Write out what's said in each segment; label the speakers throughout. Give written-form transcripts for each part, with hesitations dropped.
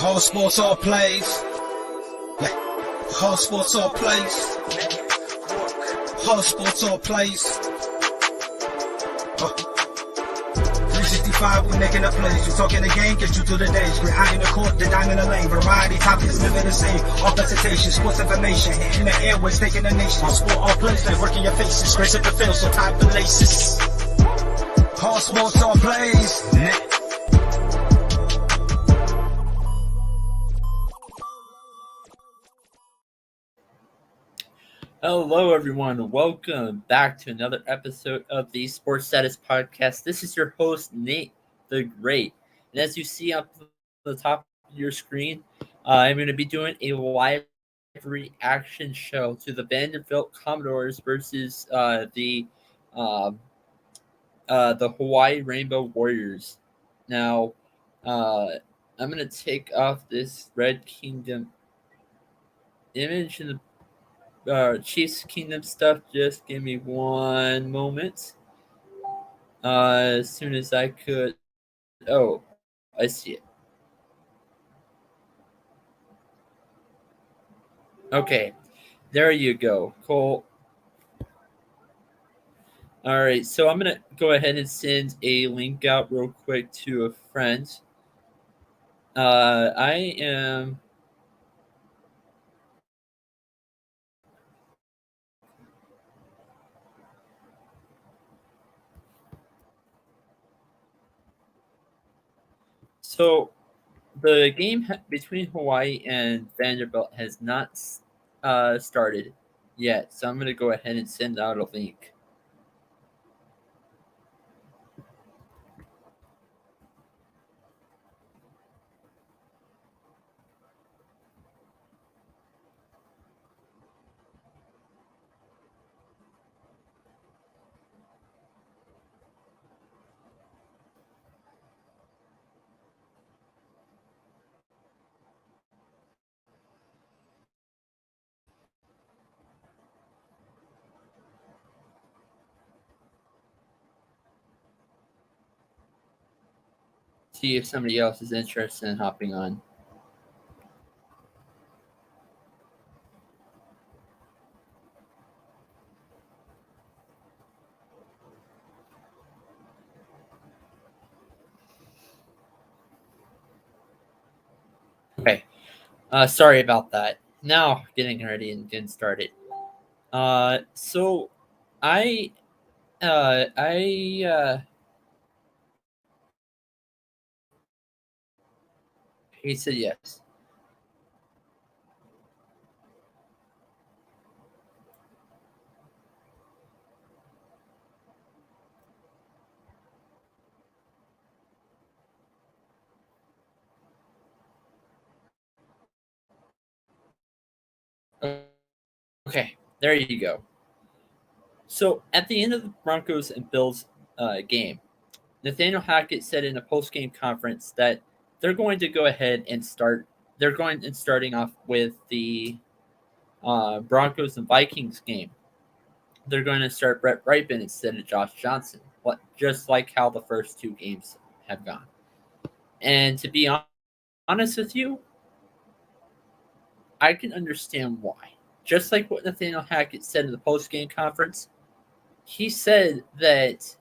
Speaker 1: Whole sports all plays. Yeah. Whole sports all plays. Whole sports all plays. 365, we making a plays. You talking the game, get you through the days. We're high in the court, the dime in the lane. Variety topics, living the same. All presentation, sports information. Hitting the airways, taking the nation. All sport, all plays, they working your faces. Grace at the field, so tie the laces. Whole sports all plays.
Speaker 2: Hello, everyone. Welcome back to another episode of the Sports Status Podcast. This is your host, Nate the Great. And as you see up the top of your screen, I'm going to be doing a live reaction show to the Vanderbilt Commodores versus the Hawaii Rainbow Warriors. Now, I'm going to take off this Red Kingdom image in the Chiefs Kingdom stuff. Just give me one moment. As soon as I could. Oh, I see it. Okay, there you go, Cole. All right, so I'm gonna go ahead and send a link out real quick to a friend. I am. So, the game between Hawaii and Vanderbilt has not started yet, so I'm going to go ahead and send out a link. See if somebody else is interested in hopping on. Okay. Sorry about that. Now getting ready and getting started. So I he said yes. Okay, there you go. So at the end of the Broncos and Bills game, Nathaniel Hackett said in a post-game conference that they're going to go ahead and start. They're going and starting off with the Broncos and Vikings game. They're going to start Brett Ripon instead of Josh Johnson, just like how the first two games have gone. And to be honest with you, I can understand why. Just like what Nathaniel Hackett said in the post-game conference, he said that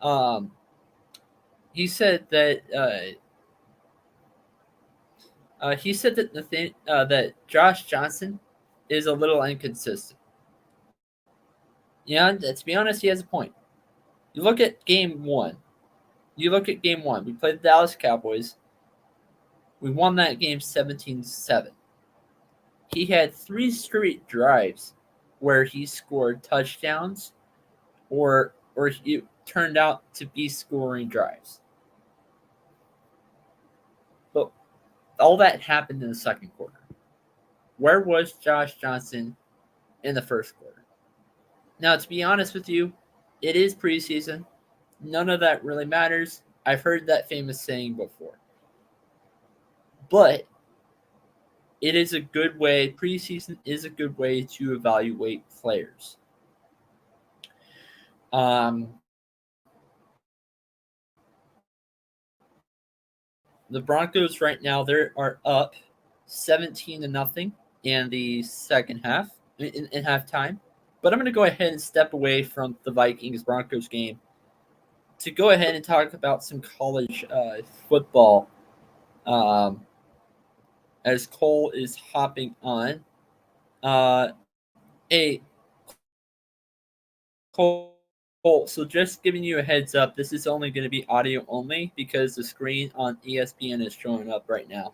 Speaker 2: that Josh Johnson is a little inconsistent. Yeah, to be honest, he has a point. You look at game one. We played the Dallas Cowboys. We won that game 17-7. He had 3 straight drives where he scored touchdowns or it turned out to be scoring drives. But all that happened in the second quarter. Where was Josh Johnson in the first quarter? Now, to be honest with you, it is preseason. None of that really matters. I've heard that famous saying before. But it is a good way, preseason is a good way to evaluate players. The Broncos right now they are up 17-0 in the second half in halftime. But I'm going to go ahead and step away from the Vikings Broncos game to go ahead and talk about some college football. Um, as Cole is hopping on, hey Cole, so just giving you a heads up, this is only going to be audio only because the screen on ESPN is showing up right now.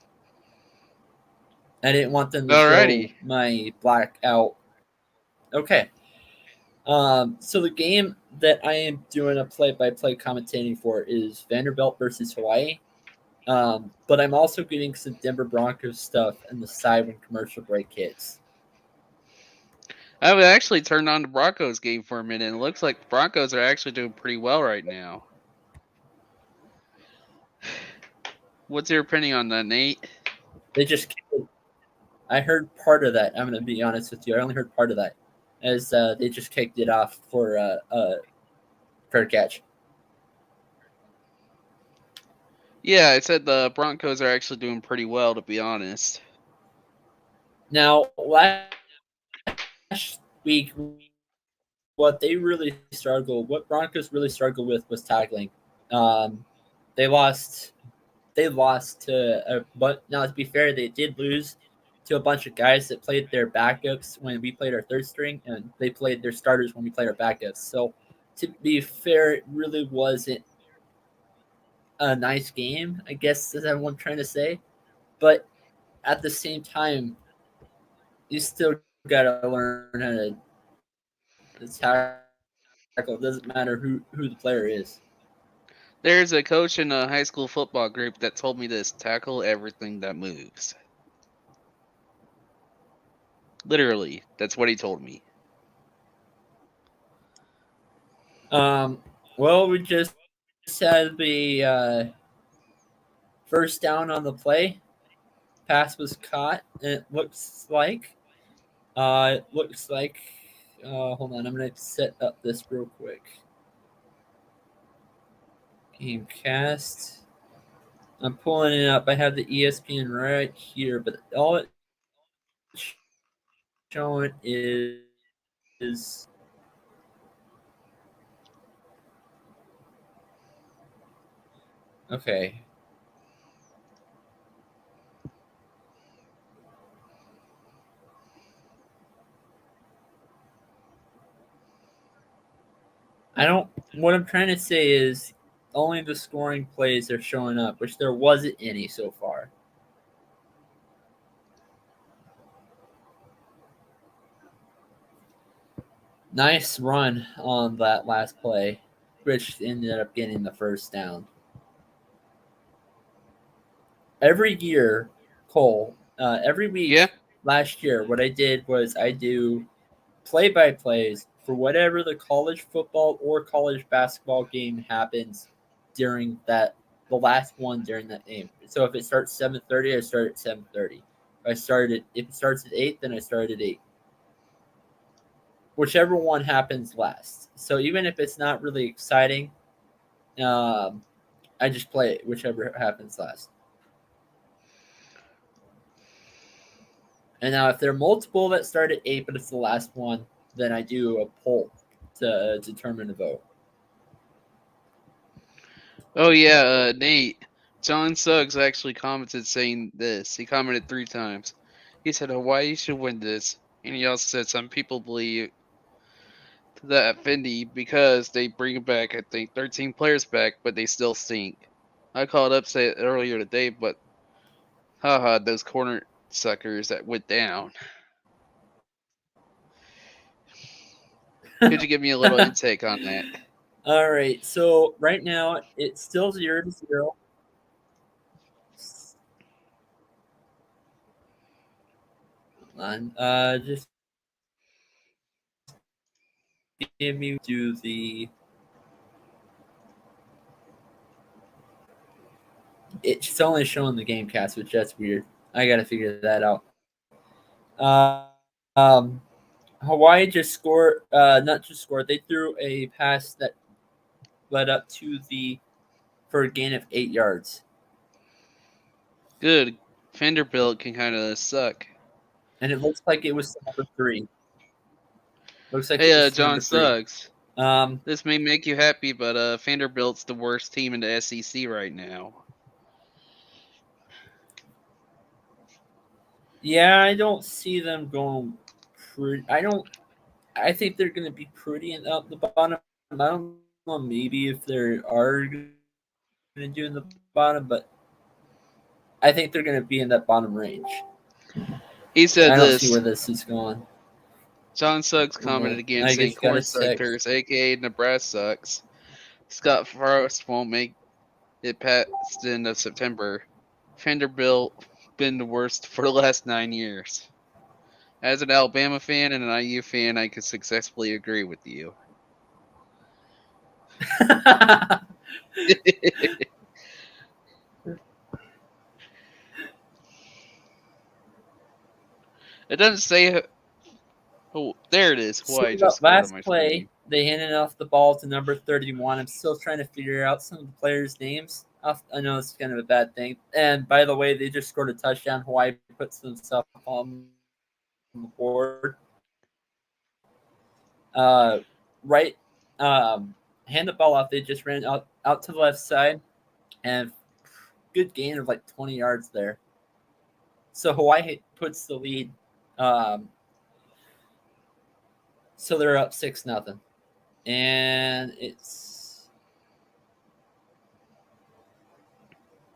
Speaker 2: I didn't want them to show
Speaker 3: Alrighty.
Speaker 2: my blackout. Okay. So the game that I am doing a play-by-play commentating for is Vanderbilt versus Hawaii. But I'm also getting some Denver Broncos stuff on the side when commercial break hits.
Speaker 3: I would actually turn on the Broncos game for a minute, and it looks like the Broncos are actually doing pretty well right now. What's your opinion on that, Nate?
Speaker 2: They just, I heard part of that. I'm going to be honest with you. I only heard part of that, as they just kicked it off for fair catch.
Speaker 3: Yeah, I said the Broncos are actually doing pretty well, to be honest.
Speaker 2: Now, last week, what Broncos really struggled with was tackling. Um, they lost. They lost to, but now to be fair, they did lose to a bunch of guys that played their backups when we played our third string, and they played their starters when we played our backups. So, to be fair, it really wasn't a nice game, I guess is what I'm trying to say. But at the same time, you still gotta learn how to tackle. It doesn't matter who the player is.
Speaker 3: There's a coach in a high school football group that told me this: tackle everything that moves. Literally, that's what he told me.
Speaker 2: Well, we just had the first down on the play. Pass was caught, and it looks like. Hold on, I'm gonna set up this real quick. Gamecast. I'm pulling it up. I have the ESPN right here, but all it's showing is okay. I don't. What I'm trying to say is only the scoring plays are showing up, which there wasn't any so far. Nice run on that last play, which ended up getting the first down. Every year, Cole, every
Speaker 3: Yeah,
Speaker 2: week last year, what I did was I do play-by-plays for whatever the college football or college basketball game happens during the last one during that game. So if it starts 7:30, I start at 7:30. If it starts at 8, then I start at 8. Whichever one happens last. So even if it's not really exciting, I just play it whichever happens last. And now if there are multiple that start at 8, but it's the last one, then I do a poll to determine the vote.
Speaker 3: Oh yeah, Nate. John Suggs actually commented saying this. He commented 3 times. He said Hawaii should win this, and he also said some people believe that Fendi because they bring back, I think, 13 players back, but they still stink. I called upset earlier today, but haha, those corner suckers that went down. Could you give me a little intake on that?
Speaker 2: All right. So right now it's still 0-0. Just give me do the. It's only showing the game cast, which that's weird. I got to figure that out. Hawaii just scored. Not just scored. They threw a pass that led up to the for a gain of 8 yards.
Speaker 3: Good. Vanderbilt can kind of suck.
Speaker 2: And it looks like it was number 3. Looks like it
Speaker 3: Hey,
Speaker 2: was
Speaker 3: John
Speaker 2: number 3.
Speaker 3: Suggs. This may make you happy, but Vanderbilt's the worst team in the SEC right now.
Speaker 2: Yeah, I don't see them going pretty. I think they're going to be pretty up the bottom. I don't know maybe if they are going to do in the bottom, but I think they're going to be in that bottom range.
Speaker 3: He said
Speaker 2: I don't see
Speaker 3: this.
Speaker 2: where this is going.
Speaker 3: John Suggs commented again,
Speaker 2: I
Speaker 3: saying
Speaker 2: guess you got
Speaker 3: corn
Speaker 2: a sec.
Speaker 3: suckers, aka Nebraska sucks. Scott Frost won't make it past the end of September. Vanderbilt been the worst for the last 9 years. As an Alabama fan and an IU fan, I could successfully agree with you. It doesn't say. Oh, there it is.
Speaker 2: So
Speaker 3: Hawaii
Speaker 2: the
Speaker 3: just scored on
Speaker 2: last
Speaker 3: my
Speaker 2: play,
Speaker 3: phone.
Speaker 2: they handed off the ball to number 31. I'm still trying to figure out some of the players' names. I know it's kind of a bad thing. And by the way, they just scored a touchdown. Hawaii puts themselves on the board. Right, hand the ball off. They just ran out to the left side, and good gain of like 20 yards there. So Hawaii puts the lead. So they're up 6-0, and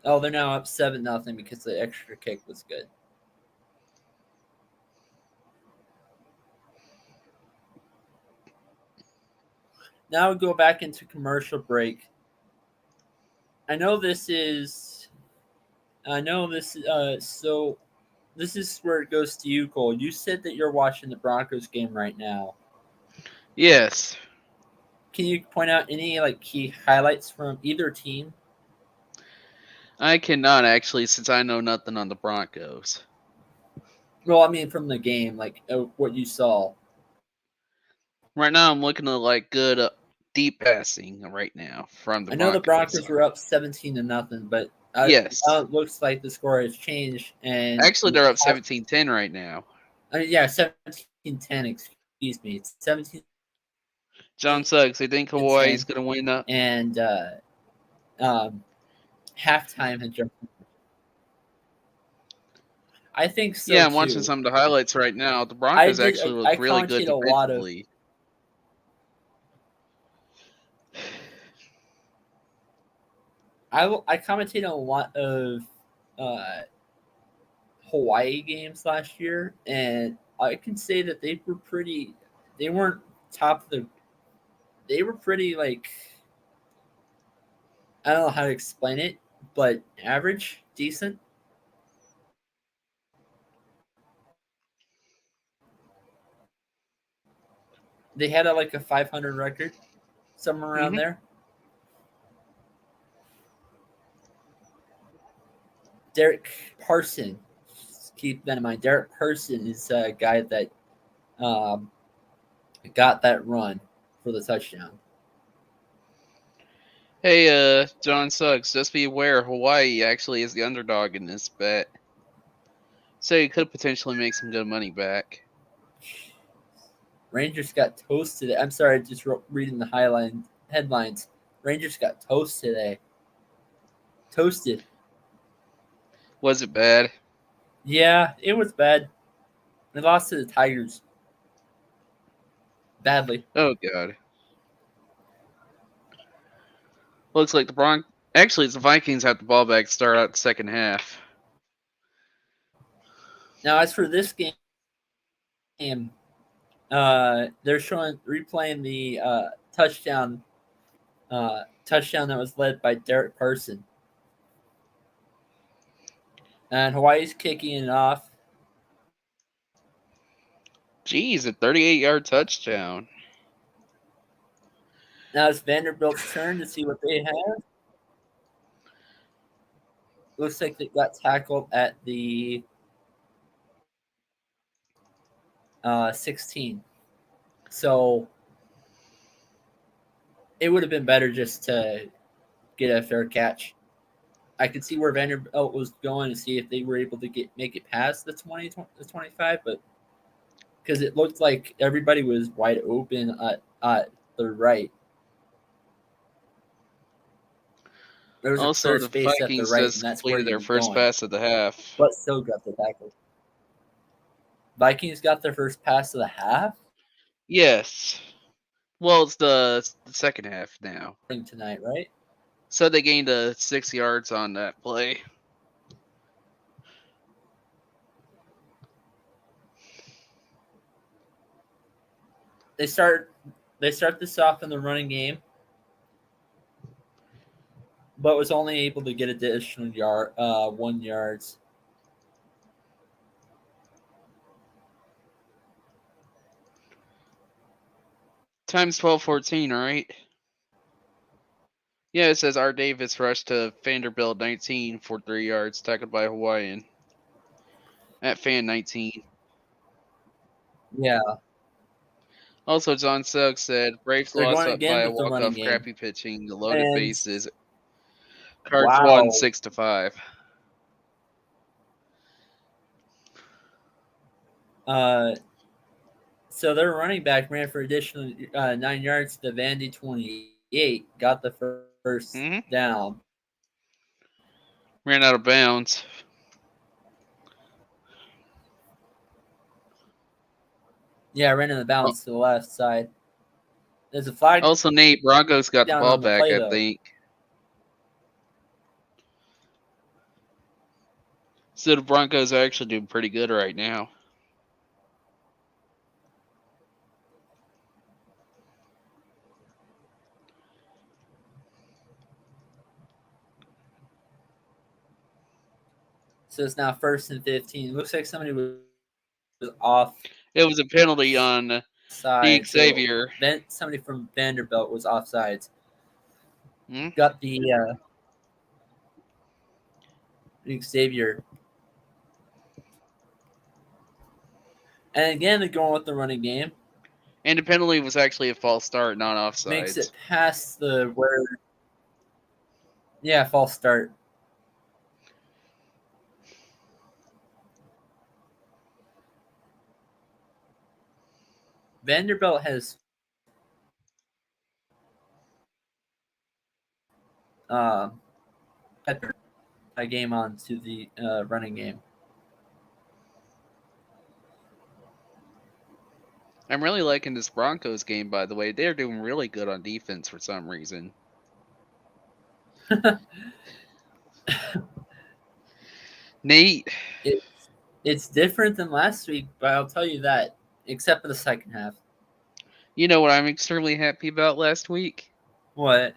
Speaker 2: they're now up 7-0 because the extra kick was good. Now we go back into commercial break. So this is where it goes to you, Cole. You said that you're watching the Broncos game right now.
Speaker 3: Yes.
Speaker 2: Can you point out any key highlights from either team?
Speaker 3: I cannot actually, since I know nothing on the Broncos.
Speaker 2: Well, I mean from the game, what you saw.
Speaker 3: Right now, I'm looking at good deep passing right now from the
Speaker 2: I know the Broncos
Speaker 3: side.
Speaker 2: were up 17-0, but
Speaker 3: yes,
Speaker 2: it looks like the score has changed. And
Speaker 3: actually, they're up 17-10 right now.
Speaker 2: 17-10. Excuse me, it's 17.
Speaker 3: John Suggs, they think Hawaii's going to win up.
Speaker 2: And halftime had jumped. I think so.
Speaker 3: Yeah, I'm watching some of the highlights right now. The Broncos actually look really good defensively.
Speaker 2: I commented on a lot of Hawaii games last year, and I can say that they were pretty. They weren't top of the. They were pretty I don't know how to explain it, but average, decent. They had a 500 record, somewhere around there. Derek Parson, keep that in mind. Derek Parson is a guy that got that run for the touchdown.
Speaker 3: Hey, John Suggs, just be aware Hawaii actually is the underdog in this bet. So you could potentially make some good money back.
Speaker 2: Rangers got toasted. I'm sorry, just reading the headlines. Rangers got toasted today. Toasted.
Speaker 3: Was it bad?
Speaker 2: Yeah, it was bad. They lost to the Tigers. Badly.
Speaker 3: Oh, God. Looks like actually, it's the Vikings have the ball back to start out the second half.
Speaker 2: Now, as for this game, they're replaying the touchdown that was led by Derek Parson. And Hawaii's kicking it off.
Speaker 3: Jeez, a 38-yard touchdown.
Speaker 2: Now it's Vanderbilt's turn to see what they have. Looks like they got tackled at the 16. So it would have been better just to get a fair catch. I could see where Vanderbilt was going to see if they were able to make it past the 25, but because it looked like everybody was wide open at the right. There was a
Speaker 3: Also,
Speaker 2: clear
Speaker 3: the
Speaker 2: space at the
Speaker 3: Vikings
Speaker 2: right,
Speaker 3: just
Speaker 2: and that's where
Speaker 3: completed
Speaker 2: he
Speaker 3: their
Speaker 2: was
Speaker 3: first
Speaker 2: going,
Speaker 3: pass of the half.
Speaker 2: but still got the tackle. Vikings got their first pass of the half
Speaker 3: Yes. Well, it's the second half now.
Speaker 2: tonight, right?
Speaker 3: So they gained 6 yards on that play.
Speaker 2: They start this off in the running game, but was only able to get additional 1 yards.
Speaker 3: Times 12:14, right? Yeah, it says R. Davis rushed to Vanderbilt 19 for 3 yards, tackled by Hawaiian. At fan 19.
Speaker 2: Yeah,
Speaker 3: Also, John Suggs said Braves
Speaker 2: they're
Speaker 3: lost
Speaker 2: going
Speaker 3: up by
Speaker 2: again
Speaker 3: a
Speaker 2: with the running
Speaker 3: walk-off,
Speaker 2: game,
Speaker 3: crappy pitching, the loaded
Speaker 2: and
Speaker 3: bases. Cards won
Speaker 2: wow.
Speaker 3: 6-5.
Speaker 2: So their running back ran for additional 9 yards to Vandy 28, got the first down.
Speaker 3: Ran out of bounds.
Speaker 2: Yeah, ran in the bounce to the left side. There's a flag.
Speaker 3: Also, Nate, Broncos got the
Speaker 2: down
Speaker 3: ball
Speaker 2: on the
Speaker 3: back,
Speaker 2: play,
Speaker 3: I
Speaker 2: though.
Speaker 3: think. So the Broncos are actually doing pretty good right now.
Speaker 2: So it's now 1st and 15. Looks like somebody was off.
Speaker 3: It was a penalty on
Speaker 2: side.
Speaker 3: Xavier.
Speaker 2: So somebody from Vanderbilt was offsides.
Speaker 3: Hmm?
Speaker 2: Got the Xavier. And again, they're going with the running game.
Speaker 3: And the penalty was actually a false start, not offsides.
Speaker 2: Makes it past the where. Yeah, false start. Vanderbilt has a game on to the running game.
Speaker 3: I'm really liking this Broncos game, by the way. They're doing really good on defense for some reason. Nate.
Speaker 2: It's different than last week, but I'll tell you that, except for the second half.
Speaker 3: You know what I'm extremely happy about last week?
Speaker 2: What?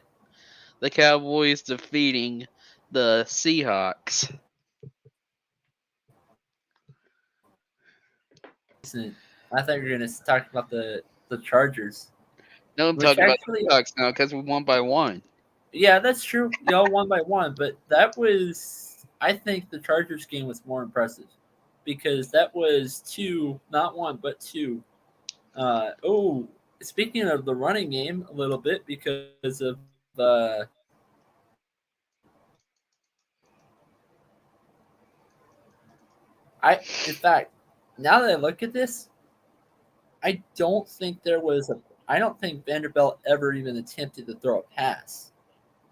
Speaker 3: The Cowboys defeating the Seahawks.
Speaker 2: I thought you were going to talk about the Chargers.
Speaker 3: No, I'm talking about the Seahawks now because we won by 1.
Speaker 2: Yeah, that's true. Y'all won by 1, but that was, I think the Chargers game was more impressive because that was 2, not 1, but 2. Speaking of the running game a little bit because of in fact, now that I look at this, I don't think Vanderbilt ever even attempted to throw a pass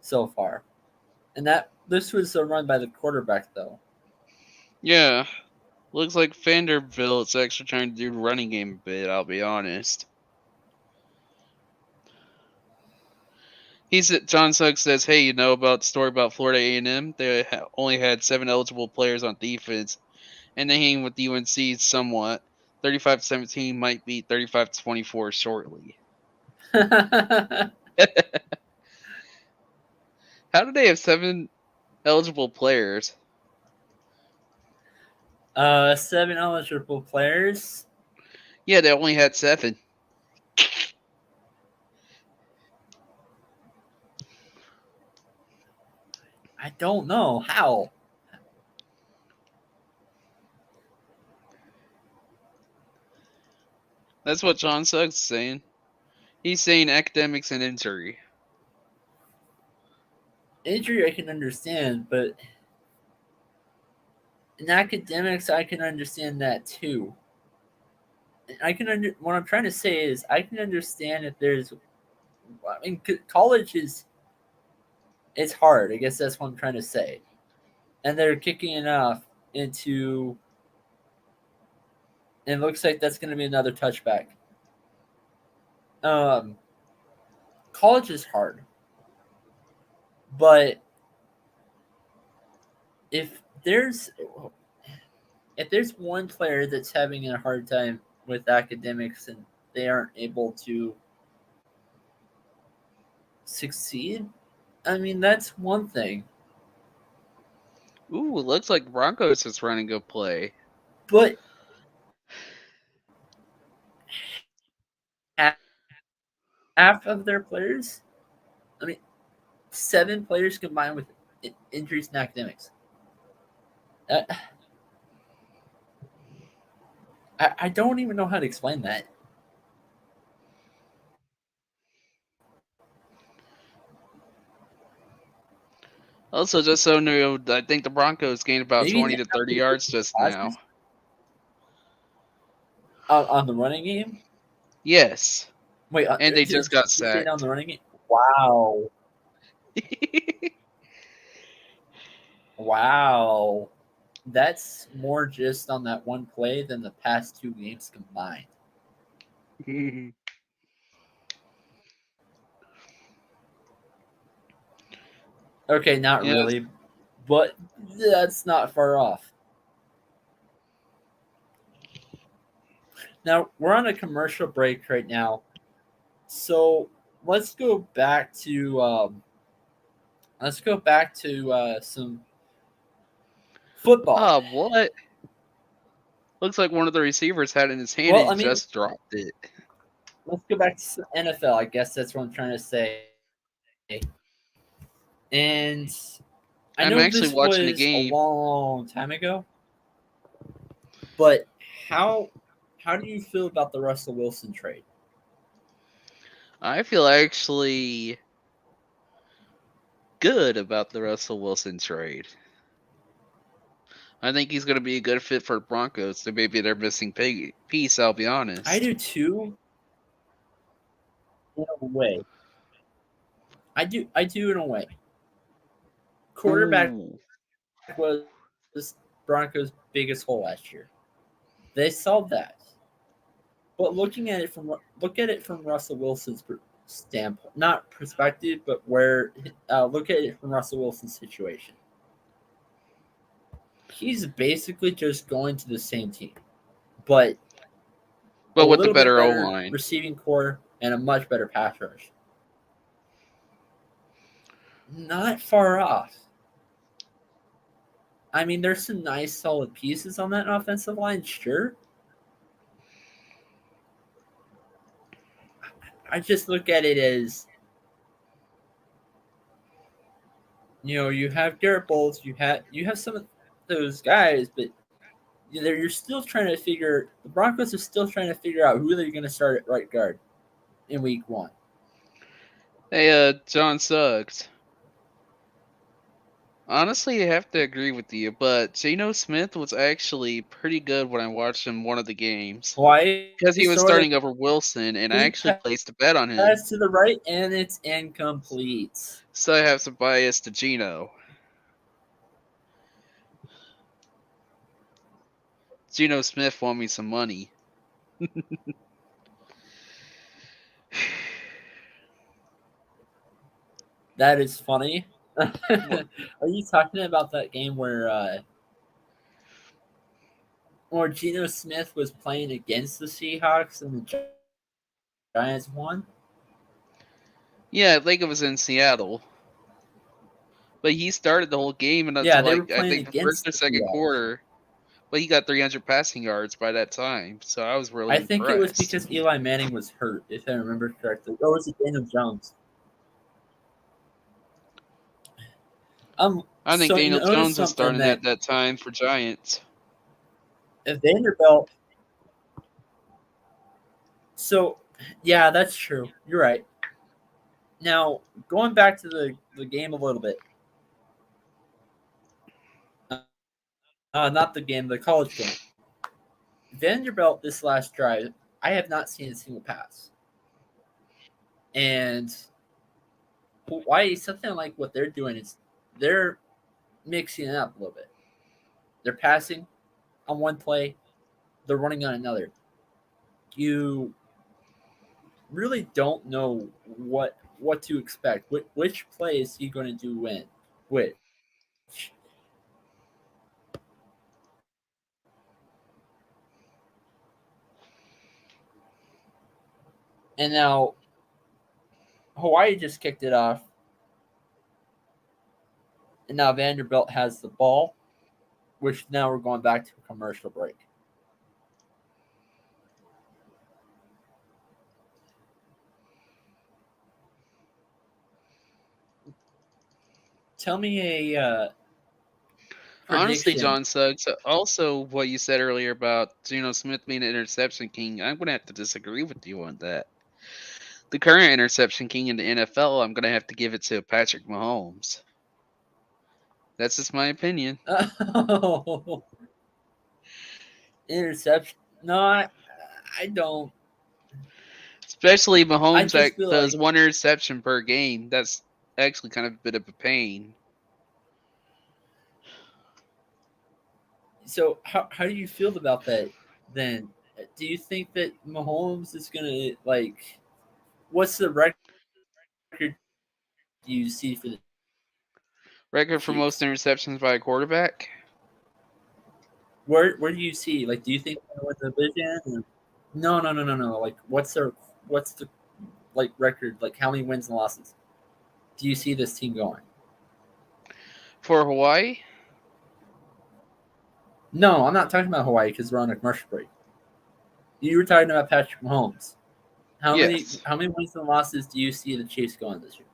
Speaker 2: so far. And this was a run by the quarterback, though.
Speaker 3: Yeah. Looks like Vanderbilt's actually trying to do the running game a bit, I'll be honest. John Suggs says, hey, you know about the story about Florida A&M? They only had 7 eligible players on defense, and they hang with UNC somewhat. 35-17 might be 35-24 shortly. How did they have 7 eligible players?
Speaker 2: 7 eligible players?
Speaker 3: Yeah, they only had 7.
Speaker 2: I don't know. How?
Speaker 3: That's what John Suggs is saying. He's saying academics and injury.
Speaker 2: Injury I can understand, but in academics I can understand that too. What I'm trying to say is I can understand if there's. I mean, college is it's hard. I guess that's what I'm trying to say. And they're kicking enough into. And it looks like that's going to be another touchback. Um, College is hard, but if there's if there's one player that's having a hard time with academics and they aren't able to succeed, I mean that's one thing.
Speaker 3: Ooh, it looks like Broncos is running a play.
Speaker 2: But half of their players, I mean, 7 players combined with injuries and academics. Uh, I don't even know how to explain that.
Speaker 3: Also, just so you know, I think the Broncos gained about
Speaker 2: Maybe
Speaker 3: 20
Speaker 2: they
Speaker 3: to
Speaker 2: have
Speaker 3: 30
Speaker 2: to
Speaker 3: yards just now.
Speaker 2: classes on the running game.
Speaker 3: Yes.
Speaker 2: Wait,
Speaker 3: And they just got
Speaker 2: straight on
Speaker 3: sacked.
Speaker 2: the running game. Wow, wow, that's more just on that one play than the past 2 games combined. Okay, not
Speaker 3: Yes.
Speaker 2: really, but that's not far off. Now we're on a commercial break right now, so let's go back to some football.
Speaker 3: What? Looks like one of the receivers had it in his hand and
Speaker 2: Well,
Speaker 3: he
Speaker 2: I mean,
Speaker 3: just dropped it.
Speaker 2: let's go back to some NFL. I guess that's what I'm trying to say. And I
Speaker 3: I'm
Speaker 2: know
Speaker 3: actually
Speaker 2: this
Speaker 3: watching the
Speaker 2: was a
Speaker 3: game.
Speaker 2: long time ago, but how how do you feel about the Russell Wilson trade?
Speaker 3: I feel actually good about the Russell Wilson trade. I think he's going to be a good fit for Broncos. So maybe they're missing piece, I'll be
Speaker 2: I
Speaker 3: honest.
Speaker 2: do too, in a way. I do in a way. Quarterback
Speaker 3: Ooh.
Speaker 2: was Broncos' biggest hole last year. They solved that. But look at it from Russell Wilson's standpoint, not perspective, but where look at it from Russell Wilson's situation. He's basically just going to the same team, but a
Speaker 3: But with the
Speaker 2: little bit
Speaker 3: better O
Speaker 2: better
Speaker 3: line.
Speaker 2: receiving core and a much better pass rush. Not far off. I mean, there's some nice, solid pieces on that offensive line, sure. I just look at it as you have Garrett Bowles, you have some of those guys, but you're still trying to figure. The Broncos are still trying to figure out who they're going to start at right guard in Week 1.
Speaker 3: Hey, John Suggs. Honestly, I have to agree with you, but Geno Smith was actually pretty good when I watched him one of the games.
Speaker 2: Why
Speaker 3: Because he was
Speaker 2: throw the
Speaker 3: starting over Wilson, and I
Speaker 2: deep
Speaker 3: actually placed a bet on him.
Speaker 2: pass to the right, and it's incomplete.
Speaker 3: So I have some bias to Geno. Geno Smith won me some money.
Speaker 2: That is funny. Are you talking about that game where Geno Smith was playing against the Seahawks and the Giants won?
Speaker 3: Yeah, I think it was in Seattle. But he started the whole game and
Speaker 2: Yeah,
Speaker 3: until
Speaker 2: they were
Speaker 3: like I
Speaker 2: playing
Speaker 3: think the first
Speaker 2: against
Speaker 3: or
Speaker 2: the
Speaker 3: second
Speaker 2: Seahawks.
Speaker 3: quarter. But he got 300 passing yards by that time, so I was really
Speaker 2: I think it was
Speaker 3: impressed.
Speaker 2: because Eli Manning was hurt, if I remember correctly. Or was it Daniel Jones?
Speaker 3: I think
Speaker 2: So
Speaker 3: Daniel
Speaker 2: notice
Speaker 3: Jones was
Speaker 2: something
Speaker 3: starting
Speaker 2: that
Speaker 3: at that time for Giants.
Speaker 2: if Vanderbilt. So, yeah, that's true. You're right. Now, going back to the game a little bit, not the game, the college game. Vanderbilt this last drive, I have not seen a single pass. And Hawaii, something like what they're doing is they're mixing it up a little bit. They're passing on one play, they're running on another. You really don't know what to expect. Which play is he going to do when? Which? And now Hawaii just kicked it off. And now Vanderbilt has the ball, which now we're going back to a commercial break. Tell me a
Speaker 3: Honestly,
Speaker 2: prediction.
Speaker 3: John Suggs, also what you said earlier about Geno Smith being an interception king, I'm going to have to disagree with you on that. The current interception king in the NFL, I'm going to have to give it to Patrick Mahomes. That's just my opinion.
Speaker 2: Oh, interception. No, I don't.
Speaker 3: Especially
Speaker 2: I
Speaker 3: Mahomes
Speaker 2: just
Speaker 3: that
Speaker 2: feel
Speaker 3: does
Speaker 2: like
Speaker 3: one interception per game. That's actually kind of a bit of a pain.
Speaker 2: so. How do you feel about that? Then, do you think that Mahomes is gonna like? What's the record do you see for the
Speaker 3: Record for most
Speaker 2: Chiefs?
Speaker 3: interceptions by a quarterback?
Speaker 2: Where do you see? Like, do you think they're gonna win the division? Or? No. Like, what's the like record? Like, how many wins and losses do you see this team going?
Speaker 3: For Hawaii?
Speaker 2: No, I'm not talking about Hawaii because we're on a commercial break. You were talking about Patrick Mahomes.
Speaker 3: Yes.
Speaker 2: How many wins and losses do you see the Chiefs going this year?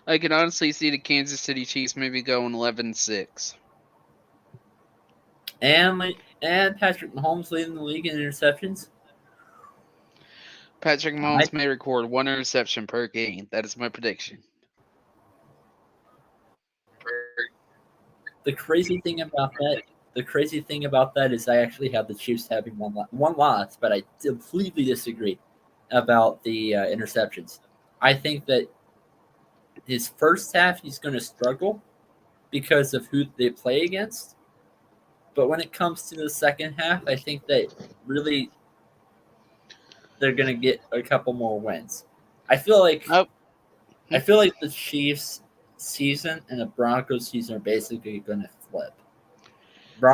Speaker 3: I can honestly see the Kansas City Chiefs maybe going 11-6.
Speaker 2: And Patrick Mahomes leading the league in interceptions.
Speaker 3: Patrick
Speaker 2: I,
Speaker 3: Mahomes may record one interception per game. That is my prediction.
Speaker 2: the crazy thing about that, is I actually have the Chiefs having one loss, but I completely disagree about the interceptions. I think that his first half he's going to struggle because of who they play against. But when it comes to the second half, I think that really they're going to get a couple more wins. I feel like
Speaker 3: Oh,
Speaker 2: the Chiefs season and the Broncos season are basically going to flip.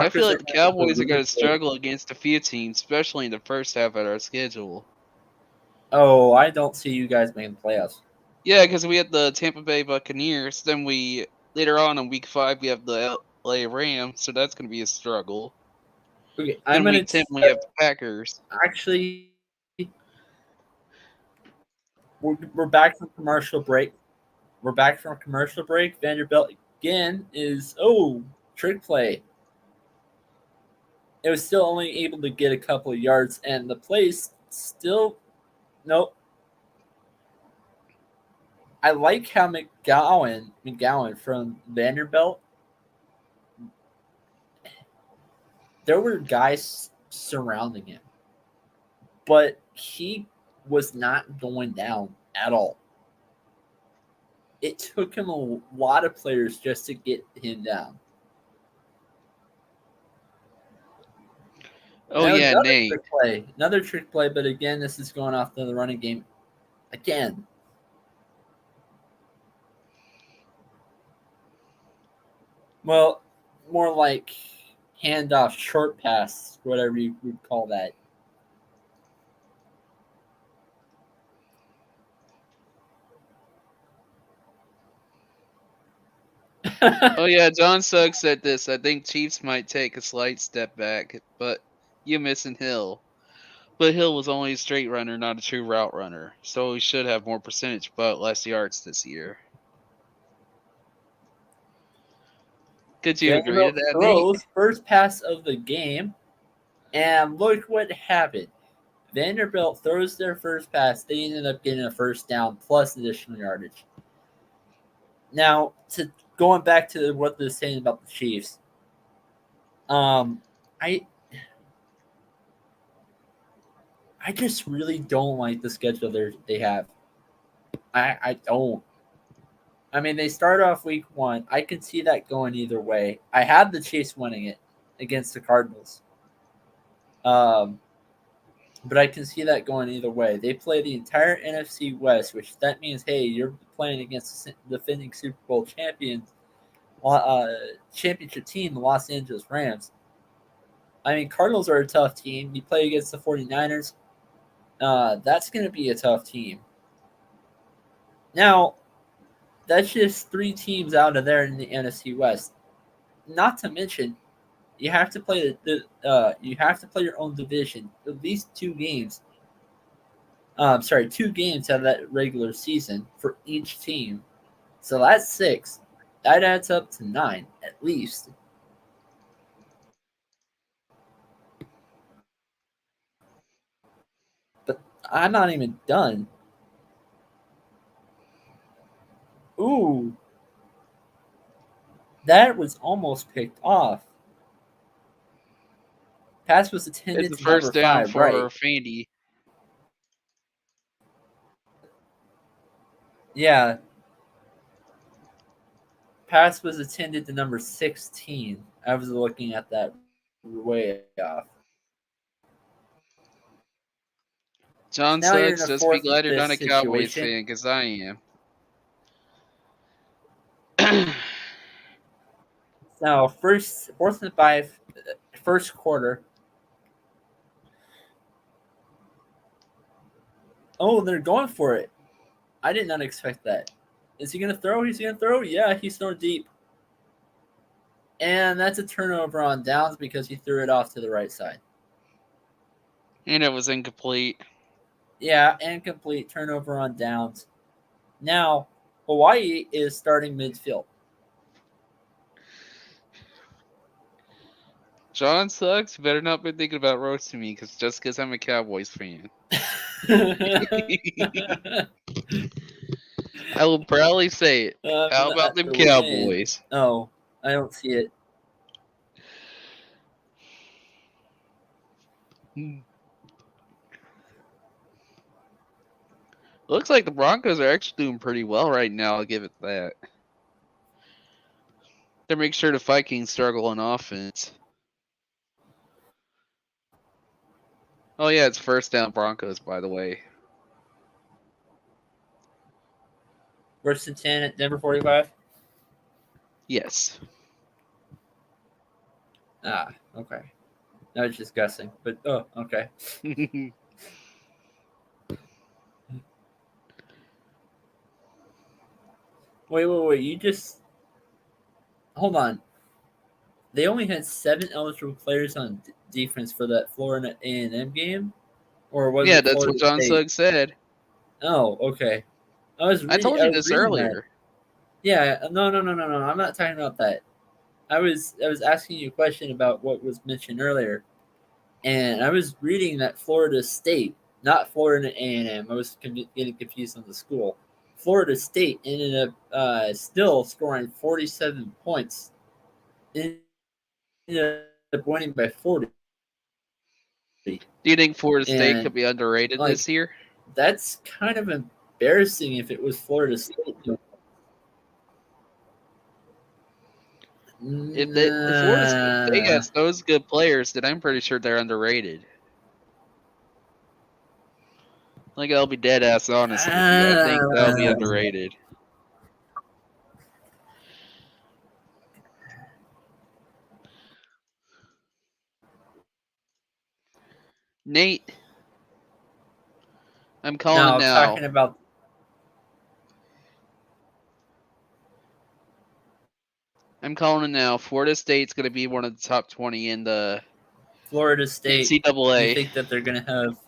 Speaker 3: I feel
Speaker 2: Broncos are
Speaker 3: like the
Speaker 2: going to have a
Speaker 3: Cowboys are going
Speaker 2: really
Speaker 3: to
Speaker 2: good.
Speaker 3: struggle against a few teams, especially in the first half of our schedule.
Speaker 2: Oh, I don't see you guys making the playoffs.
Speaker 3: Yeah, because we had the Tampa Bay Buccaneers. Then we later on in Week 5 we have the LA Rams, so that's going to be a struggle.
Speaker 2: Okay, I'm
Speaker 3: Then
Speaker 2: going
Speaker 3: Week 10
Speaker 2: to
Speaker 3: we have the Packers.
Speaker 2: actually. We're back from commercial break. Vanderbilt again is trick play. It was still only able to get a couple of yards, and the place still nope. I like how McGowan from Vanderbilt. There were guys surrounding him, but he was not going down at all. It took him a lot of players just to get him down.
Speaker 3: Oh
Speaker 2: Now
Speaker 3: yeah, Nate.
Speaker 2: another trick play, but again, this is going off the running game. Again, well, more like handoff, short pass, whatever you would call that.
Speaker 3: Oh yeah, John Suggs said this. I think Chiefs might take a slight step back, but you're missing Hill. But Hill was only a straight runner, not a true route runner, so he should have more percentage but less yards this year. Could you agree to
Speaker 2: Vanderbilt
Speaker 3: that, Nate?
Speaker 2: throws first pass of the game, and look what happened. Vanderbilt throws their first pass. They ended up getting a first down plus additional yardage. Now, going back to what they're saying about the Chiefs, I I just really don't like the schedule they have. I don't. I mean, they start off week 1. I can see that going either way. I had the Chiefs winning it against the Cardinals. Um, but I can see that going either way. They play the entire NFC West, which that means, hey, you're playing against the defending Super Bowl championship team, the Los Angeles Rams. I mean, Cardinals are a tough team. You play against the 49ers. That's going to be a tough team. Now, that's just 3 teams out of there in the NFC West. Not to mention, you have to play you have to play your own division at least 2 games. 2 games out of that regular season for each team. So that's 6. That adds up to 9 at least. But I'm not even done. Ooh. That was almost picked off. Pass was intended
Speaker 3: It's a
Speaker 2: to number
Speaker 3: first down
Speaker 2: 5,
Speaker 3: for
Speaker 2: right?
Speaker 3: Fandy.
Speaker 2: Yeah. Pass was intended to number 16. I was looking at that way off.
Speaker 3: John
Speaker 2: Now you're in
Speaker 3: Suggs,
Speaker 2: a
Speaker 3: just be
Speaker 2: 4th and
Speaker 3: glad you're
Speaker 2: 5th
Speaker 3: not a Cowboys
Speaker 2: situation.
Speaker 3: fan, because I am.
Speaker 2: Now, 4th and 5, first quarter. Oh, they're going for it. I did not expect that. Is he going to throw? He's going to throw? Yeah, he's throwing deep. And that's a turnover on downs because he threw it off to the right side.
Speaker 3: And it was incomplete.
Speaker 2: Yeah, incomplete turnover on downs. Now, Hawaii is starting midfield.
Speaker 3: John Suggs, better not be thinking about roasting me, just because I'm a Cowboys fan. I will proudly say it. How about them Cowboys?
Speaker 2: Oh, I don't see it.
Speaker 3: Looks like the Broncos are actually doing pretty well right now, I'll give it that. They make sure the Vikings struggle on offense. Oh yeah, it's first down Broncos, by the way.
Speaker 2: First and 10 at Denver 45?
Speaker 3: Yes.
Speaker 2: Ah, okay. I was just guessing, but okay. Wait. You just hold on. They only had 7 eligible players on defense for that Florida A&M game, or was
Speaker 3: Yeah,
Speaker 2: it
Speaker 3: that's what
Speaker 2: Florida
Speaker 3: John
Speaker 2: State?
Speaker 3: Suggs said.
Speaker 2: Oh, okay. I
Speaker 3: told you
Speaker 2: was
Speaker 3: this
Speaker 2: reading that.
Speaker 3: earlier.
Speaker 2: Yeah, no. I'm not talking about that. I was asking you a question about what was mentioned earlier, and I was reading that Florida State, not Florida A&M. I was getting confused on the school. Florida State ended up still scoring 47 points. Ended up winning by 40.
Speaker 3: Do you think Florida State
Speaker 2: And
Speaker 3: could be underrated this year?
Speaker 2: That's kind of embarrassing if it was Florida State.
Speaker 3: If Florida State has those good players, then I'm pretty sure they're underrated. Like, I'll be dead ass honest with you. I think they'll be underrated. Nate, I'm calling it now.
Speaker 2: Talking about
Speaker 3: I'm calling it now. Florida State's going to be one of the top 20 in the
Speaker 2: Florida State.
Speaker 3: NCAA.
Speaker 2: You think that they're going to have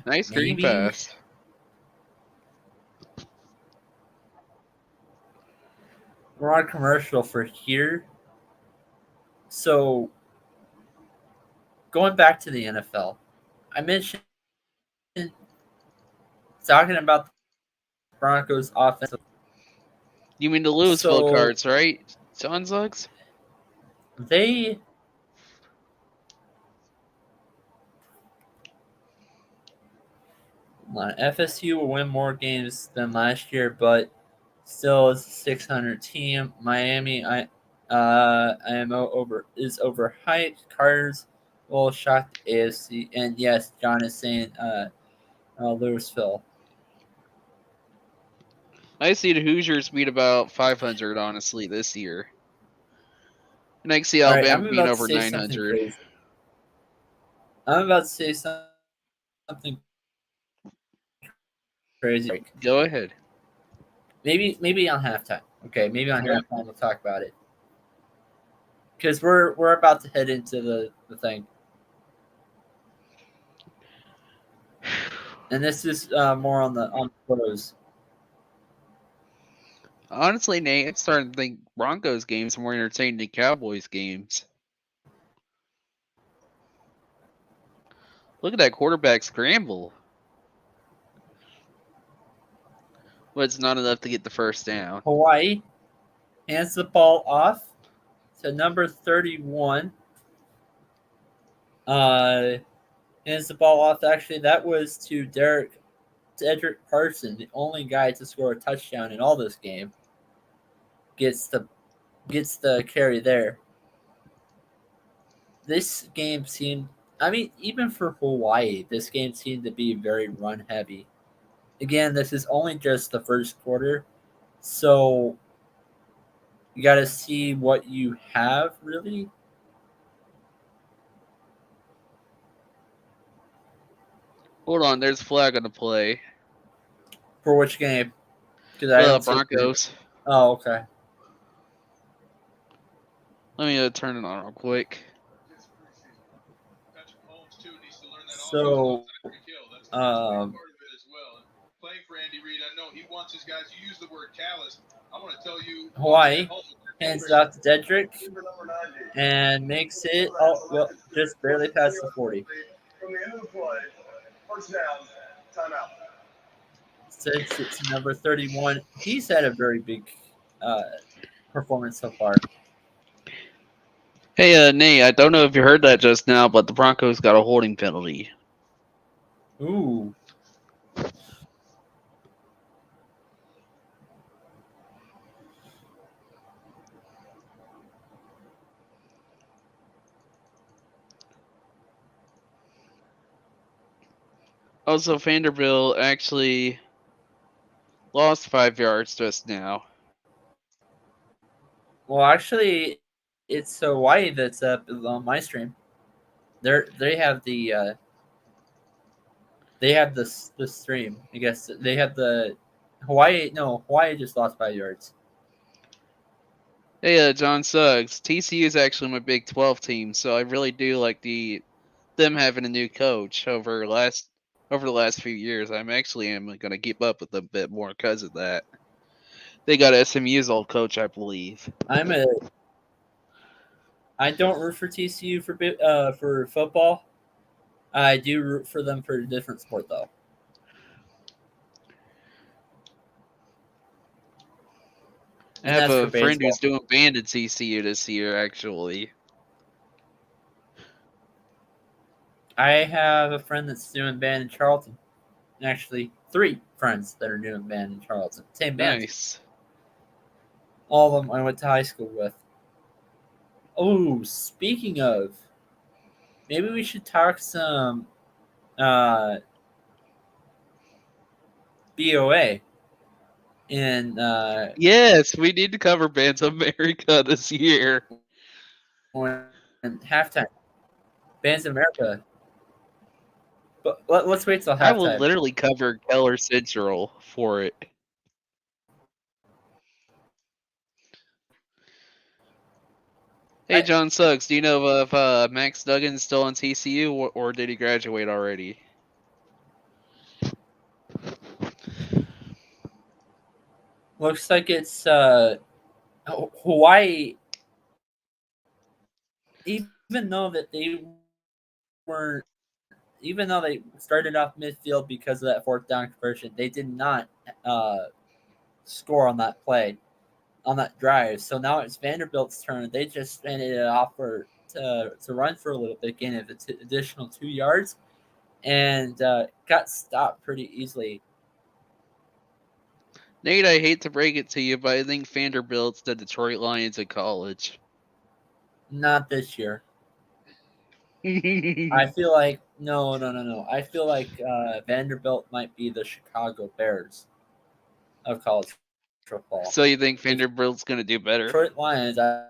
Speaker 3: Nice screen
Speaker 2: maybe?
Speaker 3: pass.
Speaker 2: We're on commercial for here. So, going back to the NFL, I mentioned talking about the Broncos offense.
Speaker 3: You mean the Louisville
Speaker 2: So-
Speaker 3: Cards, right? John Suggs?
Speaker 2: They FSU will win more games than last year, but still is a 600 team. Miami, is overhyped. Carter's will shock the AFC, and yes, John is saying Louisville.
Speaker 3: I see the Hoosiers beat about 500, honestly, this year. And I can see
Speaker 2: All right,
Speaker 3: Alabama
Speaker 2: I'm
Speaker 3: being
Speaker 2: about to
Speaker 3: over
Speaker 2: say something
Speaker 3: 900.
Speaker 2: crazy. I'm about to say something crazy.
Speaker 3: Go ahead.
Speaker 2: Maybe on halftime. Okay, maybe on halftime we'll talk about it. Because we're about to head into the thing. And this is more on the pros.
Speaker 3: Honestly, Nate, I'm starting to think Broncos games are more entertaining than Cowboys games. Look at that quarterback scramble. But it's not enough to get the first down.
Speaker 2: Hawaii hands the ball off to number 31. Hands the ball off. Actually, that was to Dedrick Parson, the only guy to score a touchdown in all this game. Gets the carry there. This game seemed, even for Hawaii, this game seemed to be very run heavy. Again, this is only just the first quarter, so you got to see what you have, really.
Speaker 3: Hold on, there's a flag on the play.
Speaker 2: For which game? Because
Speaker 3: The Broncos.
Speaker 2: Oh, okay.
Speaker 3: Let me turn it on real quick.
Speaker 2: So,
Speaker 1: playing for Andy Reid, I know he wants his guys to use the word callous. I want to tell you,
Speaker 2: Hawaii hands it off to Dedrick and makes it just barely past the 40.
Speaker 1: From the end of the play, first down, timeout.
Speaker 2: Sends it to number 31. He's had a very big performance so far.
Speaker 3: Hey, Nate, I don't know if you heard that just now, but the Broncos got a holding penalty.
Speaker 2: Ooh.
Speaker 3: Also, Vanderbilt actually lost 5 yards just now.
Speaker 2: Well, actually, it's Hawaii that's up on my stream. They have the stream. I guess they have the Hawaii. No, Hawaii just lost 5 yards.
Speaker 3: Hey, John Suggs. TCU is actually my Big 12 team, so I really do like them having a new coach over the last few years. I'm going to keep up with them a bit more because of that. They got SMU's old coach, I believe.
Speaker 2: I don't root for TCU for football. I do root for them for a different sport, though.
Speaker 3: I have a friend who's doing band at TCU this year, actually.
Speaker 2: I have a friend that's doing band in Charlton. Actually, 3 friends that are doing band in Charlton. Same band.
Speaker 3: Nice.
Speaker 2: All of them I went to high school with. Oh, speaking of, maybe we should talk some BOA. In
Speaker 3: yes, we need to cover Bands of America this year.
Speaker 2: And halftime. Bands of America. But let's wait till halftime.
Speaker 3: I will literally cover Keller Central for it. Hey, John Suggs, do you know if Max Duggan's still on TCU or did he graduate already?
Speaker 2: Looks like it's Hawaii. Even though that they weren't even though they started off midfield because of that fourth down conversion, they did not score on that play, on that drive. So now it's Vanderbilt's turn. They just handed it off to run for a little bit, gain an additional 2 yards, and got stopped pretty easily.
Speaker 3: Nate, I hate to break it to you, but I think Vanderbilt's the Detroit Lions of college.
Speaker 2: Not this year. I feel like no. I feel like Vanderbilt might be the Chicago Bears of college football.
Speaker 3: So you think Vanderbilt's going to do better?
Speaker 2: Detroit Lions, I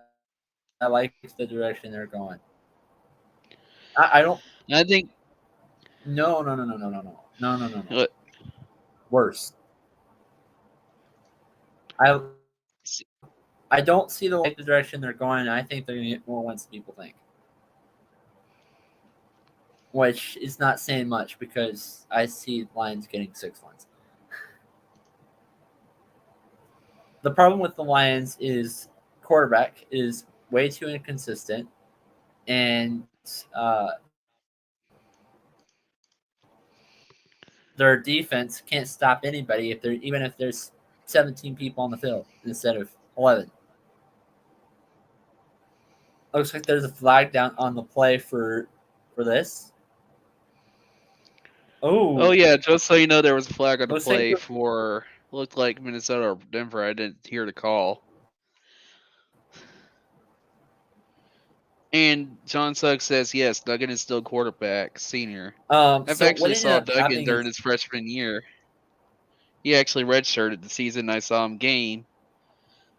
Speaker 2: like the direction they're going. I don't.
Speaker 3: I think
Speaker 2: No.
Speaker 3: what?
Speaker 2: Worse. I don't see the direction they're going. I think they're going to get more wins than people think. Which is not saying much because I see Lions getting 6 wins. The problem with the Lions is quarterback is way too inconsistent, and their defense can't stop anybody even if there's 17 people on the field instead of 11. Looks like there's a flag down on the play for this.
Speaker 3: Oh yeah, just so you know, there was a flag on the
Speaker 2: Looks like
Speaker 3: play for looked like Minnesota or Denver. I didn't hear the call. And John Suggs says yes, Duggan is still quarterback, senior. I've actually saw Duggan during his freshman year. He actually redshirted the season I saw him game.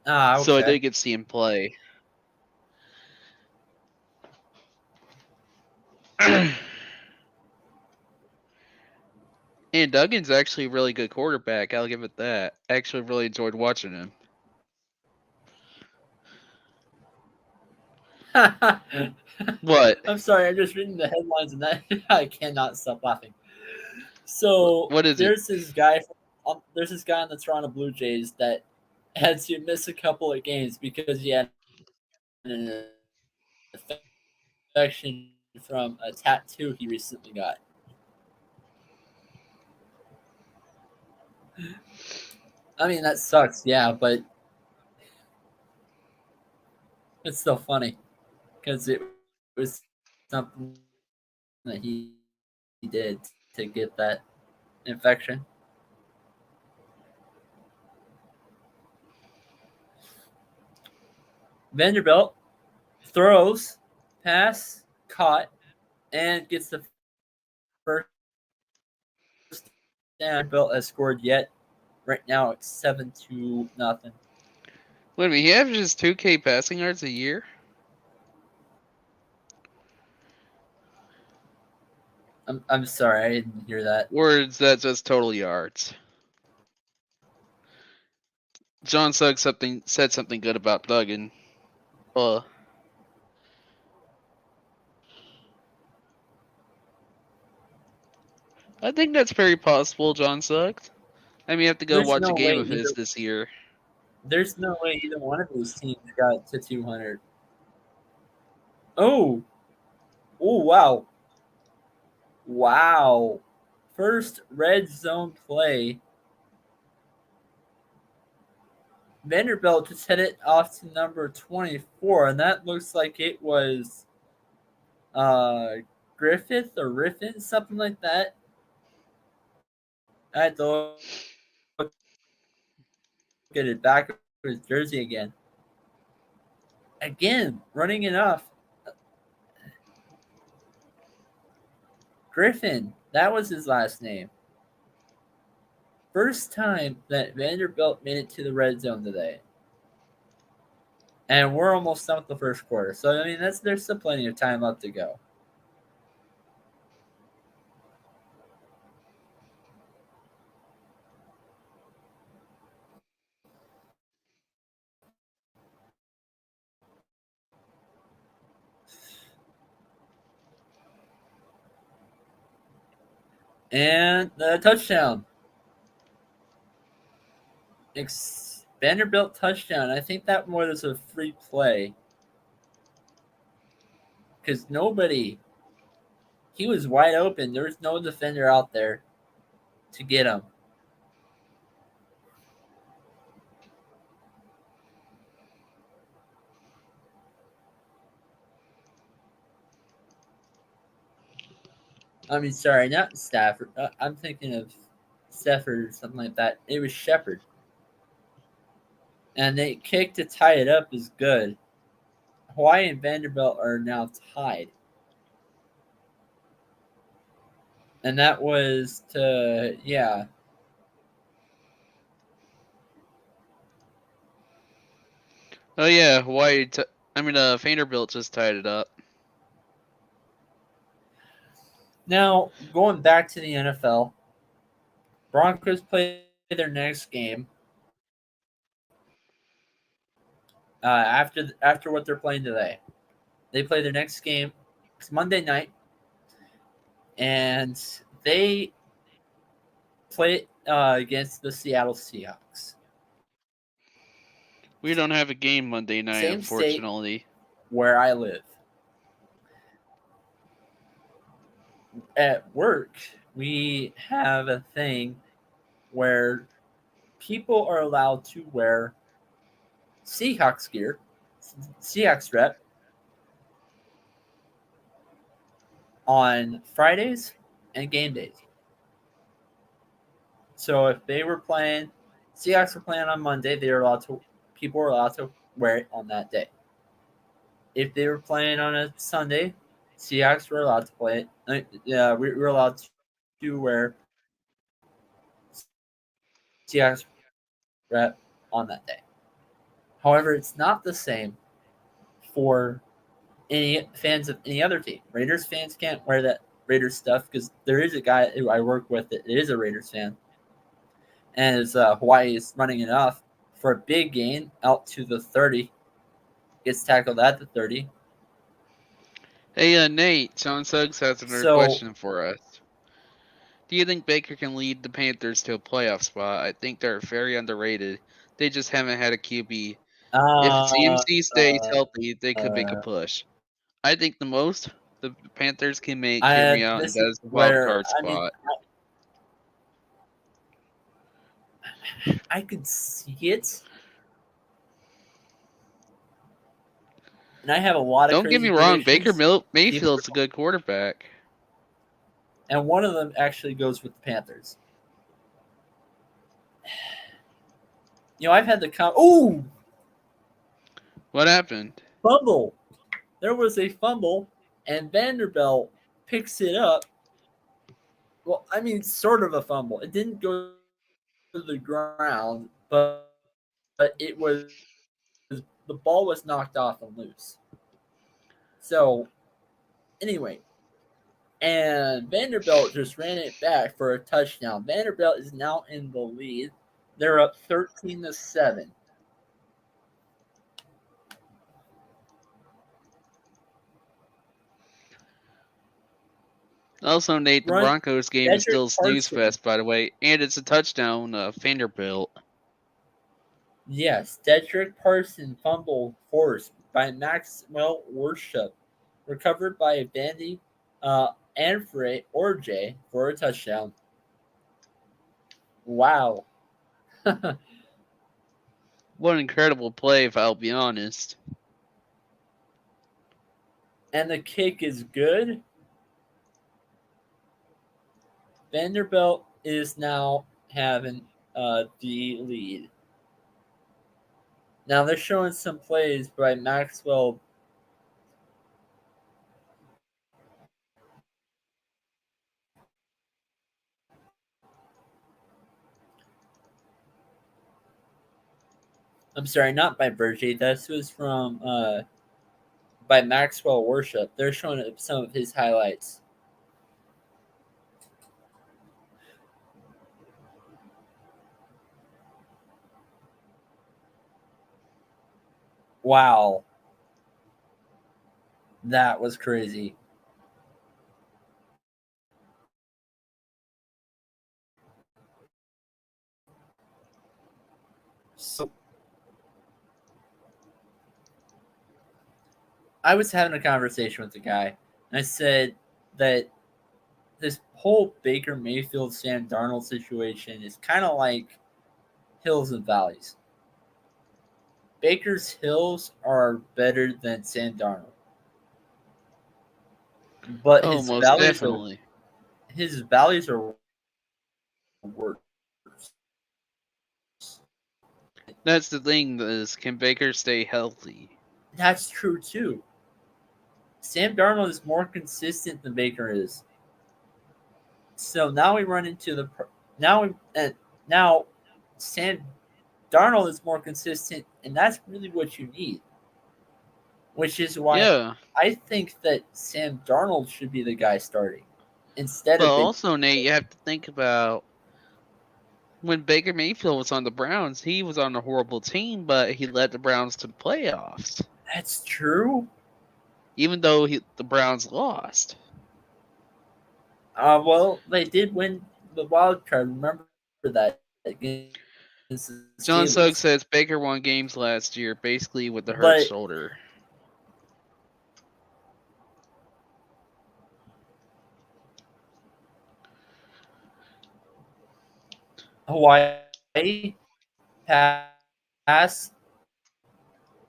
Speaker 2: Okay.
Speaker 3: So I did get to see him play. And Duggan's actually a really good quarterback. I'll give it that. I actually really enjoyed watching him. What?
Speaker 2: I'm sorry, I'm just reading the headlines and that I cannot stop laughing. So
Speaker 3: what is
Speaker 2: there's this guy on the Toronto Blue Jays that had to miss a couple of games because he had an infection from a tattoo he recently got. I mean, that sucks, yeah, but it's still funny because it was something that he did to get that infection. Vanderbilt throws, pass, caught, and gets the first down. Vanderbilt has scored yet. Right now it's 7-0.
Speaker 3: Wait a minute, he averages 2K passing yards a year?
Speaker 2: I'm sorry, I didn't hear that.
Speaker 3: Or is that just total yards? John Suggs said something good about Duggan. I think that's very possible, John Suggs. I mean, you have to go watch a game of his this year.
Speaker 2: There's no way either one of these teams got to 200. Oh, wow. Wow. First red zone play. Vanderbilt just hit it off to number 24, and that looks like it was Griffith or Riffin, something like that. I had to look at it back of his jersey again. Again, running it off. Griffin, that was his last name. First time that Vanderbilt made it to the red zone today. And we're almost done with the first quarter. So, I mean, there's still plenty of time left to go. And the touchdown. Vanderbilt touchdown. I think that more was a free play. Because nobody He was wide open. There was no defender out there to get him. I mean, sorry, not Stafford. I'm thinking of Stafford or something like that. It was Shepard. And they kick to tie it up is good. Hawaii and Vanderbilt are now tied. And that was to, yeah.
Speaker 3: Oh yeah, Vanderbilt just tied it up.
Speaker 2: Now, going back to the NFL, Broncos play their next game after what they're playing today. They play their next game. It's Monday night, and they play against the Seattle Seahawks.
Speaker 3: We don't have a game Monday night,
Speaker 2: Same
Speaker 3: unfortunately.
Speaker 2: State where I live. At work, we have a thing where people are allowed to wear Seahawks gear, Seahawks rep, on Fridays and game days. So if they were playing, Seahawks were playing on Monday, people were allowed to wear it on that day. If they were playing on a Sunday, Seahawks were allowed to play it. We were allowed to wear Seahawks rep on that day. However, it's not the same for any fans of any other team. Raiders fans can't wear that Raiders stuff because there is a guy who I work with that is a Raiders fan, and as Hawaii is running enough for a big gain out to the 30, gets tackled at the 30.
Speaker 3: Hey, Nate, Sean Suggs has another question for us. Do you think Baker can lead the Panthers to a playoff spot? I think they're very underrated. They just haven't had a QB. If CMC stays healthy, they could make a push. I think the Panthers can make, hear me out, and
Speaker 2: This
Speaker 3: that
Speaker 2: is
Speaker 3: is the wild
Speaker 2: where
Speaker 3: card spot.
Speaker 2: I could see it. And I have a lot of
Speaker 3: Don't get me wrong, Baker Mayfield's a good quarterback.
Speaker 2: And one of them actually goes with the Panthers. I've had the ooh!
Speaker 3: What happened?
Speaker 2: Fumble. There was a fumble, and Vanderbilt picks it up. Well, I mean, sort of a fumble. It didn't go to the ground, but it was the ball was knocked off and loose. So, anyway, and Vanderbilt just ran it back for a touchdown. Vanderbilt is now in the lead. They're up 13-7.
Speaker 3: Also, Nate, the Broncos game is still snooze fest, by the way, and it's a touchdown, Vanderbilt.
Speaker 2: Yes, Dedrick Parson fumble forced by Maxwell Worship, recovered by Vandy Anfrey Orj for a touchdown. Wow.
Speaker 3: What an incredible play, if I'll be honest.
Speaker 2: And the kick is good. Vanderbilt is now having the lead. Now they're showing some plays by Maxwell. I'm sorry, not by Bergie. This was from by Maxwell Worship. They're showing some of his highlights. Wow. That was crazy. So I was having a conversation with the guy, and I said that this whole Baker Mayfield Sam Darnold situation is kind of like hills and valleys. Baker's hills are better than Sam Darnold, but
Speaker 3: Oh, most definitely.
Speaker 2: his valleys are worse.
Speaker 3: That's the thing is, can Baker stay healthy?
Speaker 2: That's true too. Sam Darnold is more consistent than Baker is. So now we run into the now Sam Darnold is more consistent, and that's really what you need. Which is why
Speaker 3: Yeah.
Speaker 2: I think that Sam Darnold should be the guy starting instead
Speaker 3: But
Speaker 2: of Baker.
Speaker 3: also, Nate, you have to think about when Baker Mayfield was on the Browns, he was on a horrible team, but he led the Browns to the playoffs,
Speaker 2: That's true.
Speaker 3: even though the Browns lost.
Speaker 2: Well, they did win the wild card. Remember that against the
Speaker 3: John
Speaker 2: Steelers.
Speaker 3: Suggs says Baker won games last year, basically with the hurt
Speaker 2: But
Speaker 3: shoulder.
Speaker 2: Hawaii pass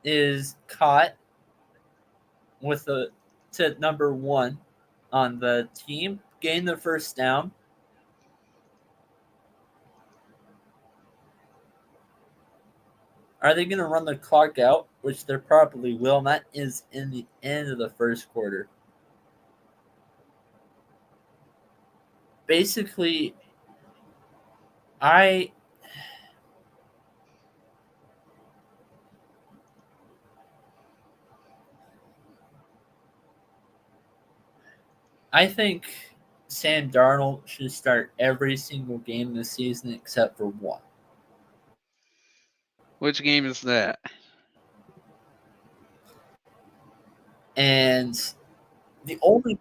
Speaker 2: is caught with a to number one on the team, gain the first down. Are they going to run the clock out? Which they probably will. And that is in the end of the first quarter. Basically, I think Sam Darnold should start every single game this season except for one.
Speaker 3: Which game is that?
Speaker 2: And the only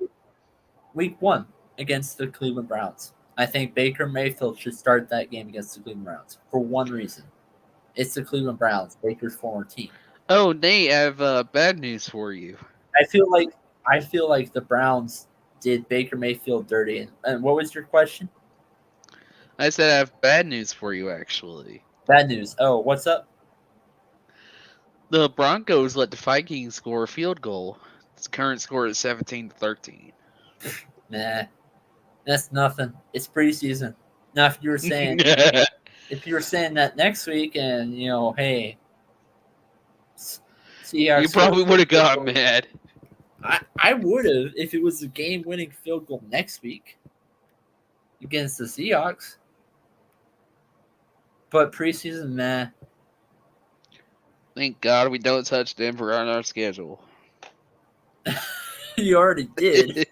Speaker 2: week one against the Cleveland Browns. I think Baker Mayfield should start that game against the Cleveland Browns for one reason. It's the Cleveland Browns, Baker's former team.
Speaker 3: Oh, Nate, I have bad news for you.
Speaker 2: I feel like the Browns did Baker Mayfield dirty. And what was your question?
Speaker 3: I said I have bad news for you, actually.
Speaker 2: Bad news. Oh, what's up?
Speaker 3: The Broncos let the Vikings score a field goal. Its current score is 17-13.
Speaker 2: Nah, that's nothing. It's preseason. Now, if you were saying that next week, and hey, Seahawks,
Speaker 3: you probably would have got mad.
Speaker 2: I would have if it was a game-winning field goal next week against the Seahawks. But preseason, nah.
Speaker 3: Thank God we don't touch Denver on our schedule.
Speaker 2: You already did.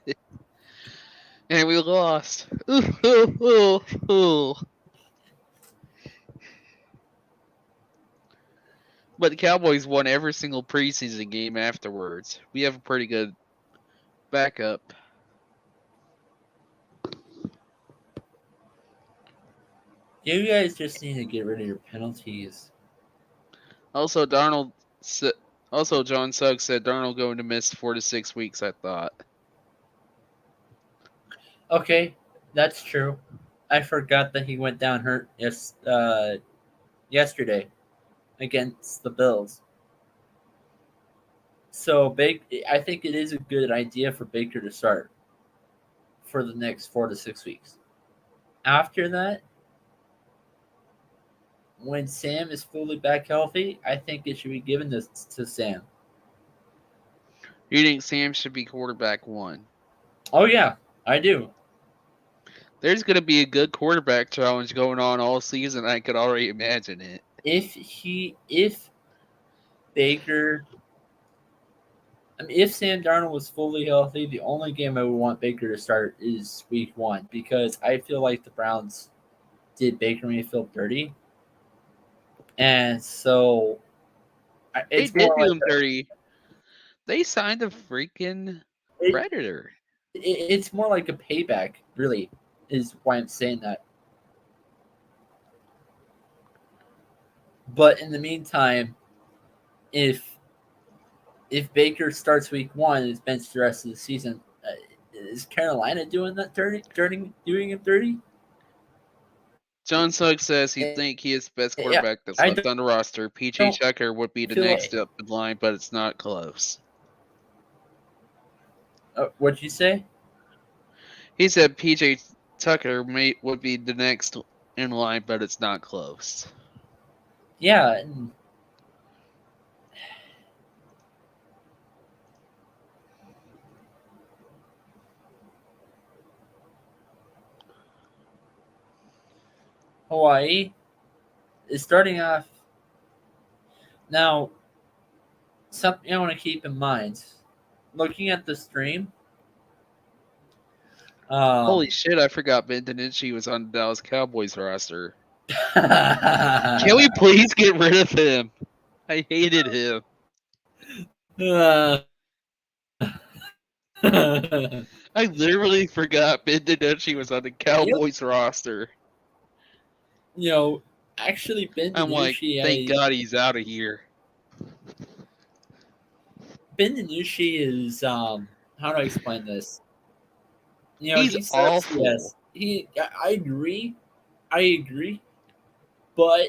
Speaker 3: And we lost. Ooh. But the Cowboys won every single preseason game afterwards. We have a pretty good backup.
Speaker 2: You guys just need to get rid of your penalties.
Speaker 3: Also, John Suggs said Darnold going to miss 4 to 6 weeks, I thought.
Speaker 2: Okay, that's true. I forgot that he went down hurt yesterday against the Bills. So I think it is a good idea for Baker to start for the next 4 to 6 weeks. After that, when Sam is fully back healthy, I think it should be given to Sam.
Speaker 3: You think Sam should be quarterback one?
Speaker 2: Oh, yeah, I do.
Speaker 3: There's going to be a good quarterback challenge going on all season. I could already imagine it.
Speaker 2: If Sam Darnold was fully healthy, the only game I would want Baker to start is week one because I feel like the Browns did Baker Mayfield dirty. And so
Speaker 3: they did do him dirty. They signed a freaking Predator.
Speaker 2: It's more like a payback, really, is why I'm saying that. But in the meantime, if Baker starts week one and is benched the rest of the season, Is Carolina doing that doing him dirty?
Speaker 3: John Suggs says he
Speaker 2: Yeah,
Speaker 3: think he is the best
Speaker 2: I
Speaker 3: quarterback that's
Speaker 2: don't
Speaker 3: left on the roster. PJ
Speaker 2: don't
Speaker 3: Tucker would be the
Speaker 2: feel
Speaker 3: next
Speaker 2: like.
Speaker 3: up in line, but it's not close.
Speaker 2: What'd you say?
Speaker 3: He said PJ Tucker would be the next in line, but it's not close.
Speaker 2: Yeah. And Hawaii is starting off now. Something I want to keep in mind, looking at the stream.
Speaker 3: Holy shit, I forgot Ben DiNucci was on the Dallas Cowboys roster.
Speaker 2: Can
Speaker 3: Can we please get rid of him? I hated him. I literally forgot Ben DiNucci was on the Cowboys roster.
Speaker 2: Actually, Ben
Speaker 3: I'm like, thank
Speaker 2: DiNucci,
Speaker 3: God he's out of here.
Speaker 2: Ben DiNucci is how do I explain this?
Speaker 3: He's
Speaker 2: He says
Speaker 3: awful.
Speaker 2: yes. I agree, but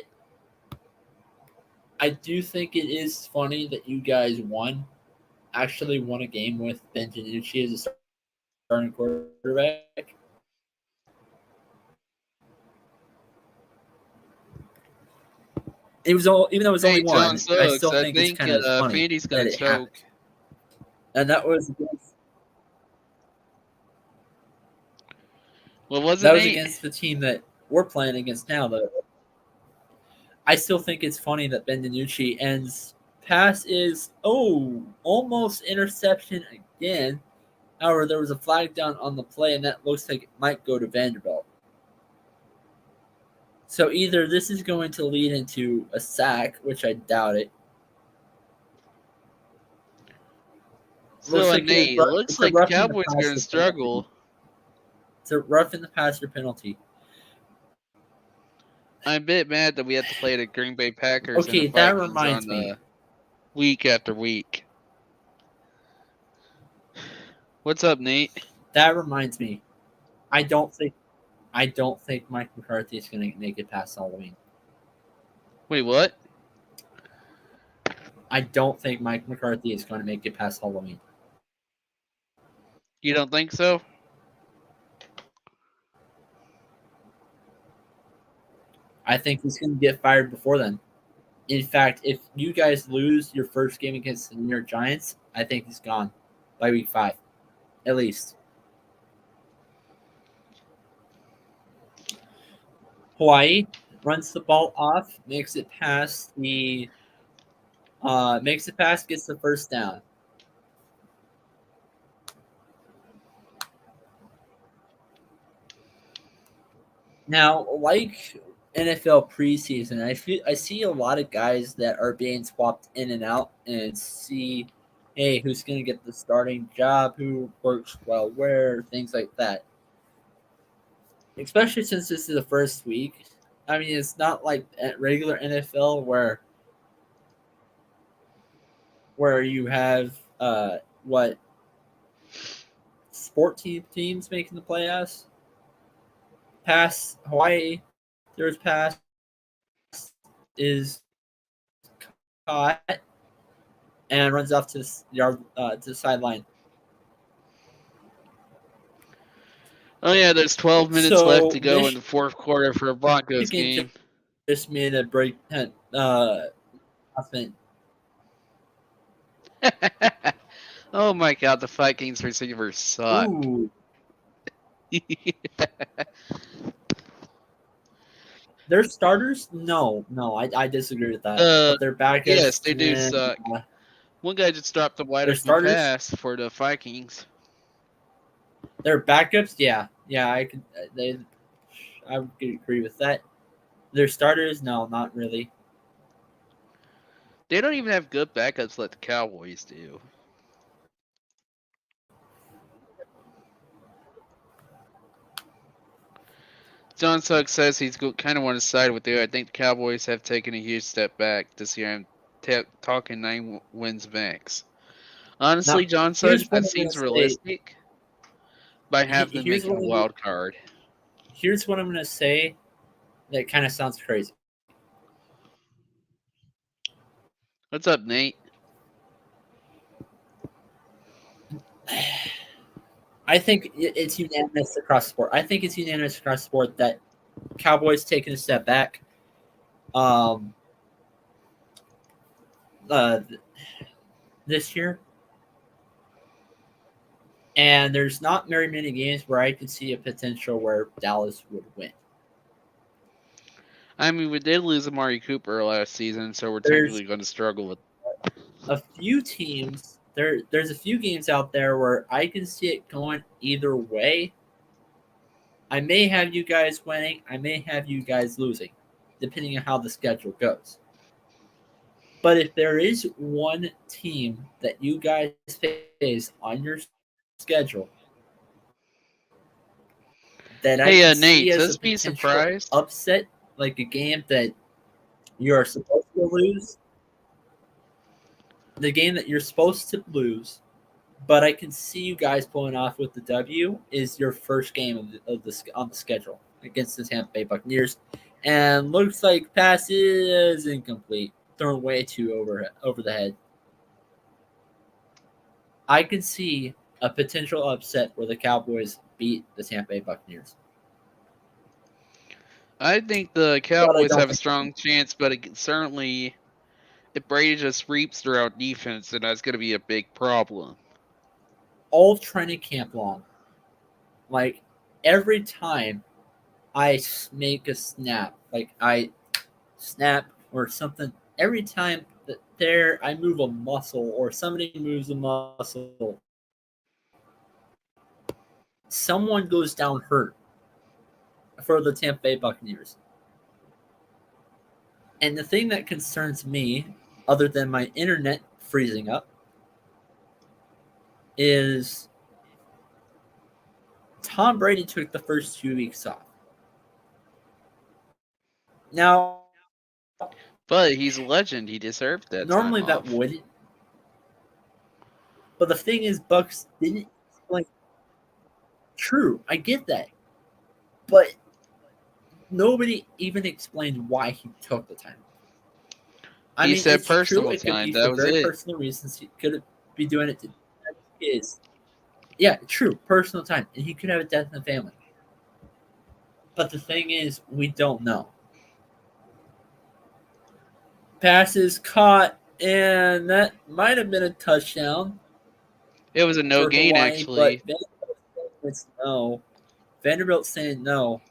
Speaker 2: I do think it is funny that you guys actually won a game with Ben DiNucci as a starting quarterback. It was even though it was only
Speaker 3: John
Speaker 2: one, I
Speaker 3: Suggs,
Speaker 2: still
Speaker 3: I
Speaker 2: think it's
Speaker 3: think
Speaker 2: kind of funny
Speaker 3: Fandy's
Speaker 2: that
Speaker 3: gonna
Speaker 2: it happened.
Speaker 3: choke.
Speaker 2: And that was against,
Speaker 3: What was it,
Speaker 2: that was
Speaker 3: Nate?
Speaker 2: against the team that we're playing against now. Though I still think it's funny that Ben DiNucci ends pass is almost interception again. However, there was a flag down on the play, and that looks like it might go to Vanderbilt. So either this is going to lead into a sack, which I doubt it.
Speaker 3: So, Nate, it looks like the Cowboys are going to struggle.
Speaker 2: It's a roughing the passer penalty.
Speaker 3: I'm a bit mad that we have to play the Green Bay Packers and the
Speaker 2: that
Speaker 3: Vikings
Speaker 2: reminds me.
Speaker 3: Week after week. What's up, Nate?
Speaker 2: That reminds me. I don't think Mike McCarthy is going to make it past Halloween.
Speaker 3: Wait, what?
Speaker 2: I don't think Mike McCarthy is going to make it past Halloween.
Speaker 3: You don't think so?
Speaker 2: I think he's going to get fired before then. In fact, if you guys lose your first game against the New York Giants, I think he's gone by week 5, at least. Hawaii runs the ball off, makes it past, gets the first down. Now, like NFL preseason, I see a lot of guys that are being swapped in and out and see, hey, who's going to get the starting job, who works well where, things like that. Especially since this is the first week. I mean, it's not like regular NFL where you have sport teams making the playoffs. Pass Hawaii, there's pass is caught and runs off to the sideline.
Speaker 3: Oh yeah, there's 12 minutes left to go in the fourth quarter for a Broncos game.
Speaker 2: Just made a break.
Speaker 3: Oh my God, the Vikings receivers suck.
Speaker 2: Their starters? No, I disagree with that. But their backups,
Speaker 3: yes, they do suck. One guy just dropped a wide open pass for the Vikings.
Speaker 2: Their backups, yeah, I could. I would agree with that. Their starters, no, not really.
Speaker 3: They don't even have good backups like the Cowboys do. John Suggs says he's kind of want to side with you. I think the Cowboys have taken a huge step back this year. I'm talking 9 wins max. Honestly, John Suggs, that seems realistic. by having them
Speaker 2: Here's
Speaker 3: making
Speaker 2: what
Speaker 3: a wild card.
Speaker 2: here's what I'm gonna say. That kind of sounds crazy.
Speaker 3: What's up, Nate?
Speaker 2: I think it's unanimous across the board. I think it's unanimous across the board that Cowboys taking a step back. Uh, this year, and there's not very many games where I could see a potential where Dallas would win.
Speaker 3: I mean, we did lose Amari Cooper last season, so we're
Speaker 2: There's
Speaker 3: technically going to struggle with.
Speaker 2: a few teams. There's a few games out there where I can see it going either way. I may have you guys winning. I may have you guys losing, depending on how the schedule goes. But if there is one team that you guys face on your schedule that I
Speaker 3: Hey,
Speaker 2: can see
Speaker 3: Nate,
Speaker 2: as a
Speaker 3: just be
Speaker 2: potential
Speaker 3: surprised.
Speaker 2: upset, like a game that you are supposed to lose, the game that you're supposed to lose, but I can see you guys pulling off with the W is your first game of the on the schedule against the Tampa Bay Buccaneers, and looks like pass is incomplete, thrown way too over the head. I can see a potential upset where the Cowboys beat the Tampa Bay Buccaneers.
Speaker 3: I think the Cowboys have a strong chance, but certainly if Brady just sweeps through our defense, then that's going to be a big problem.
Speaker 2: All training camp long, like every time I make a snap, like I snap or something, every time that I move a muscle or somebody moves a muscle, someone goes down hurt for the Tampa Bay Buccaneers. And the thing that concerns me, other than my internet freezing up, is Tom Brady took the first 2 weeks off. Now,
Speaker 3: but he's a legend. He deserved that.
Speaker 2: Normally
Speaker 3: time
Speaker 2: that
Speaker 3: off.
Speaker 2: wouldn't. But the thing is, Bucks didn't explain. True, I get that, but nobody even explained why he took the time. I mean,
Speaker 3: said
Speaker 2: it's
Speaker 3: personal
Speaker 2: true. It could
Speaker 3: time.
Speaker 2: be
Speaker 3: That
Speaker 2: for
Speaker 3: was
Speaker 2: very
Speaker 3: it.
Speaker 2: personal reasons. He could be doing it to his. Yeah, true, personal time, and he could have a death in the family. But the thing is, we don't know. Passes caught, and that might have been a touchdown.
Speaker 3: It was a no gain,
Speaker 2: Hawaii,
Speaker 3: actually.
Speaker 2: But Vanderbilt's no. Vanderbilt saying no.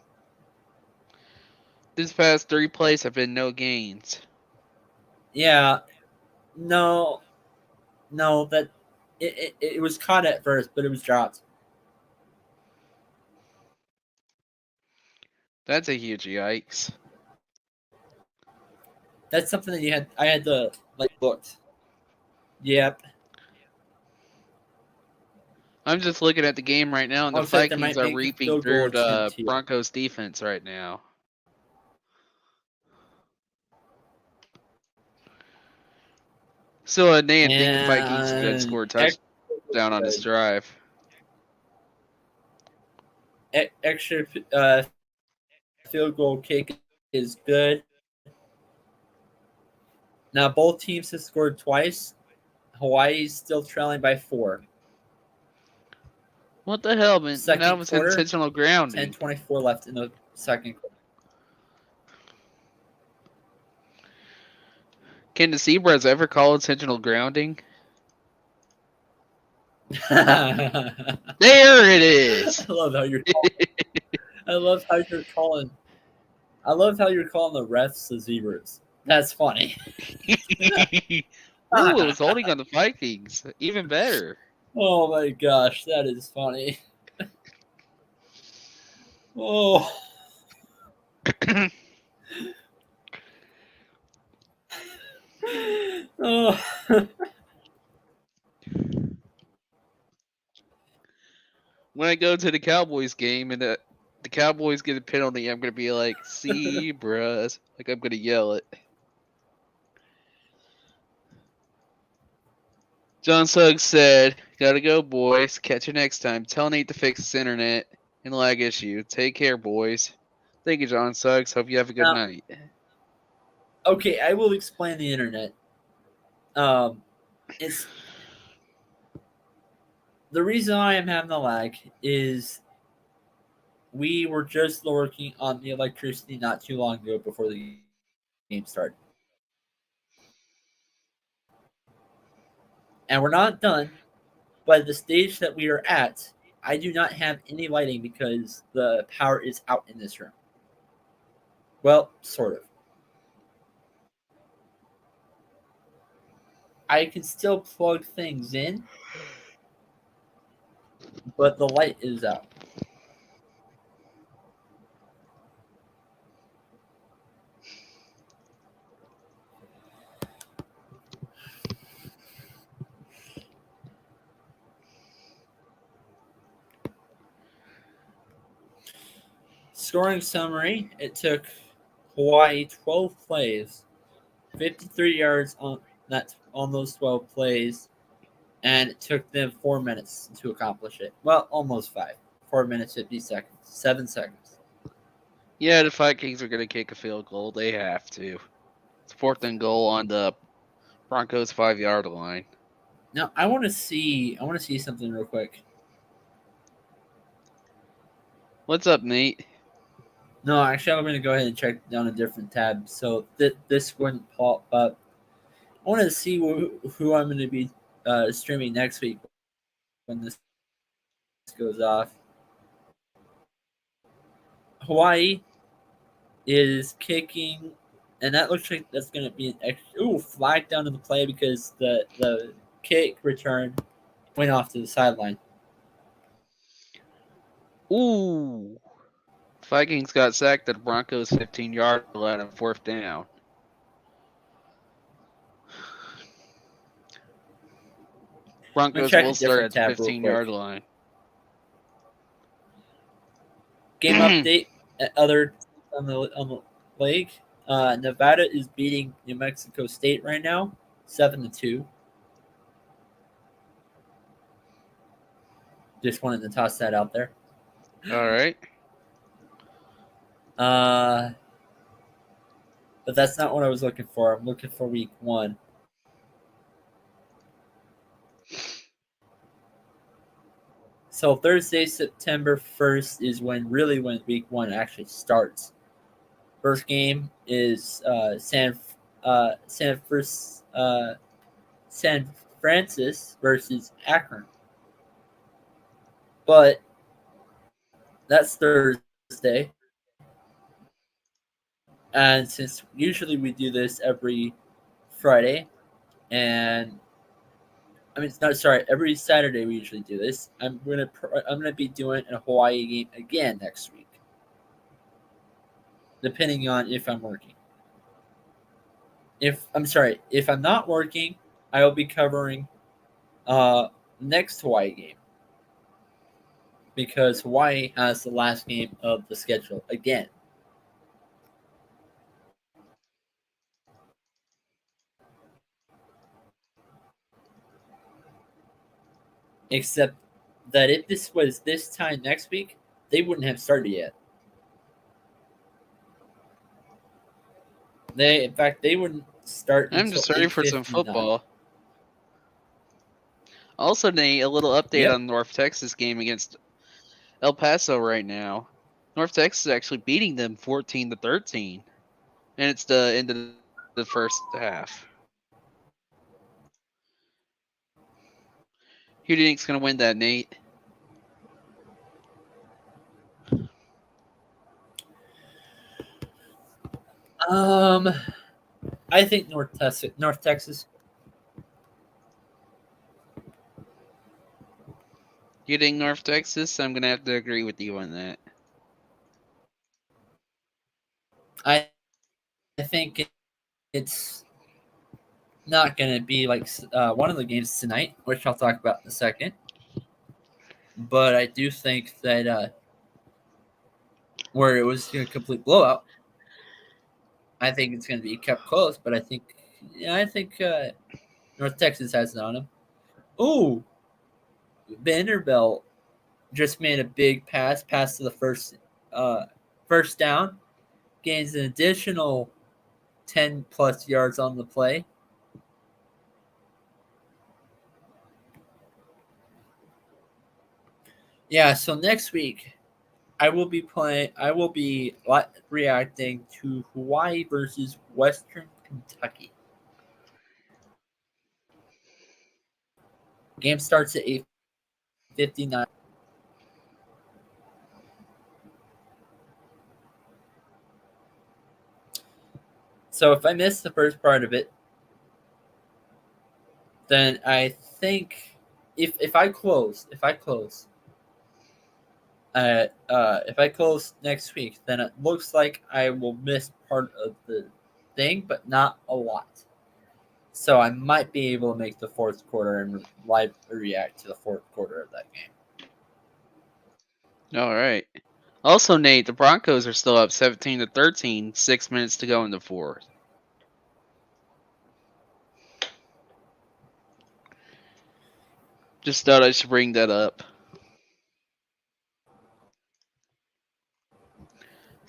Speaker 3: This past 3 plays have been no gains.
Speaker 2: Yeah, no, that it was caught at first, but it was dropped.
Speaker 3: That's a huge yikes.
Speaker 2: That's something that I had to looked. Yep.
Speaker 3: I'm just looking at the game right now, and the
Speaker 2: Looks like they
Speaker 3: Vikings
Speaker 2: might
Speaker 3: are
Speaker 2: make a
Speaker 3: reaping
Speaker 2: field
Speaker 3: through
Speaker 2: goal
Speaker 3: the
Speaker 2: attempt here.
Speaker 3: Broncos defense right now. So Nate think the Vikings could score a touchdown on this drive.
Speaker 2: Extra field goal kick is good. Now both teams have scored twice. Hawaii's still trailing by 4.
Speaker 3: What the hell, man?
Speaker 2: Second
Speaker 3: That was
Speaker 2: quarter,
Speaker 3: intentional grounding.
Speaker 2: 10:24 left in the second quarter.
Speaker 3: Can the Zebras ever call intentional grounding?
Speaker 2: There
Speaker 3: it is.
Speaker 2: I love how you're calling. I love how you're calling the refs the Zebras. That's funny.
Speaker 3: Ooh, it was holding on the Vikings. Even better.
Speaker 2: Oh my gosh, that is funny. Oh. Oh.
Speaker 3: When I go to the Cowboys game and the Cowboys get a penalty, I'm going to be like, Zebras. Like, I'm going to yell it. John Suggs said, "Gotta go, boys. Catch you next time. Tell Nate to fix his internet and lag issue. Take care, boys." Thank you, John Suggs. Hope you have a good
Speaker 2: Now,
Speaker 3: night.
Speaker 2: okay, I will explain the internet. It's the reason I am having the lag is we were just working on the electricity not too long ago before the game started. And we're not done, but the stage that we are at, I do not have any lighting because the power is out in this room. Well, sort of. I can still plug things in, but the light is out. Scoring summary: it took Hawaii 12 plays, 53 yards on those 12 plays, and it took them 4 minutes to accomplish it. Well, almost 5. 4 minutes 50 seconds, 7 seconds.
Speaker 3: Yeah, the Vikings are gonna kick a field goal. They have to. It's 4th and goal on the Broncos 5-yard line.
Speaker 2: Now I want to see something real quick.
Speaker 3: What's up, Nate?
Speaker 2: No, actually, I'm going to go ahead and check down a different tab so this wouldn't pop up. I want to see who I'm going to be streaming next week when this goes off. Hawaii is kicking, and that looks like that's going to be an extra flag down in the play because the kick return went off to the sideline.
Speaker 3: Ooh. Vikings got sacked at the Broncos 15-yard line on 4th down. Broncos will start at the 15-yard line.
Speaker 2: Game update at other on the league. Nevada is beating New Mexico State right now, 7-2. Just wanted to toss that out there.
Speaker 3: All right.
Speaker 2: But that's not what I was looking for. I'm looking for week 1. So Thursday, September 1st is when week 1 actually starts. First game is San Francis versus Akron. But that's Thursday. And since usually we do this every Friday, and every Saturday we usually do this. I'm gonna be doing a Hawaii game again next week, depending on if I'm working. If I'm not working, I will be covering next Hawaii game because Hawaii has the last game of the schedule again. Except that if this was this time next week, they wouldn't have started yet. They wouldn't start.
Speaker 3: I'm just ready for some football. Also, Nate, a little update on North Texas game against El Paso right now. North Texas is actually beating them 14-13, and it's the end of the first half. Who do you think's gonna win that, Nate?
Speaker 2: I think North Texas.
Speaker 3: You think North Texas? I'm gonna have to agree with you on that.
Speaker 2: I think it's not going to be like one of the games tonight, which I'll talk about in a second. But I do think that where it was a complete blowout, I think it's going to be kept close. But I think North Texas has it on them. Ooh, Vanderbilt just made a big pass to the first down, gains an additional 10 plus yards on the play. Yeah, so next week I will be reacting to Hawaii versus Western Kentucky. Game starts at 8:59. So if I miss the first part of it, then I think if I close if I close next week, then it looks like I will miss part of the thing, but not a lot. So I might be able to make the fourth quarter and live react to the fourth quarter of that game.
Speaker 3: All right. Also, Nate, the Broncos are still up 17-13, 6 minutes to go in the fourth. Just thought I should bring that up.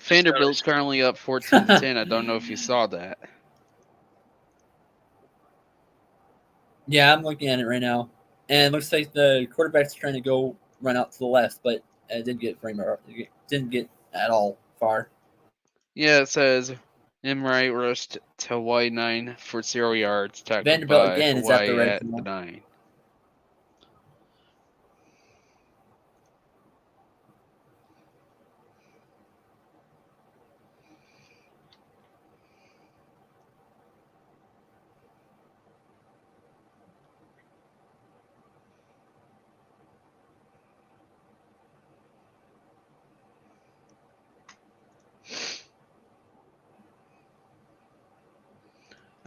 Speaker 3: Vanderbilt's currently up 14-10. I don't know if you saw that.
Speaker 2: Yeah, I'm looking at it right now, and it looks like the quarterback's trying to go run out to the left, but it didn't get didn't get at all far.
Speaker 3: Yeah, it says Imright rushed to Hawaii 9 for 0 yards, tackled
Speaker 2: Vanderbilt
Speaker 3: by
Speaker 2: again is at the
Speaker 3: Hawaii
Speaker 2: red
Speaker 3: at the
Speaker 2: zone.
Speaker 3: 9.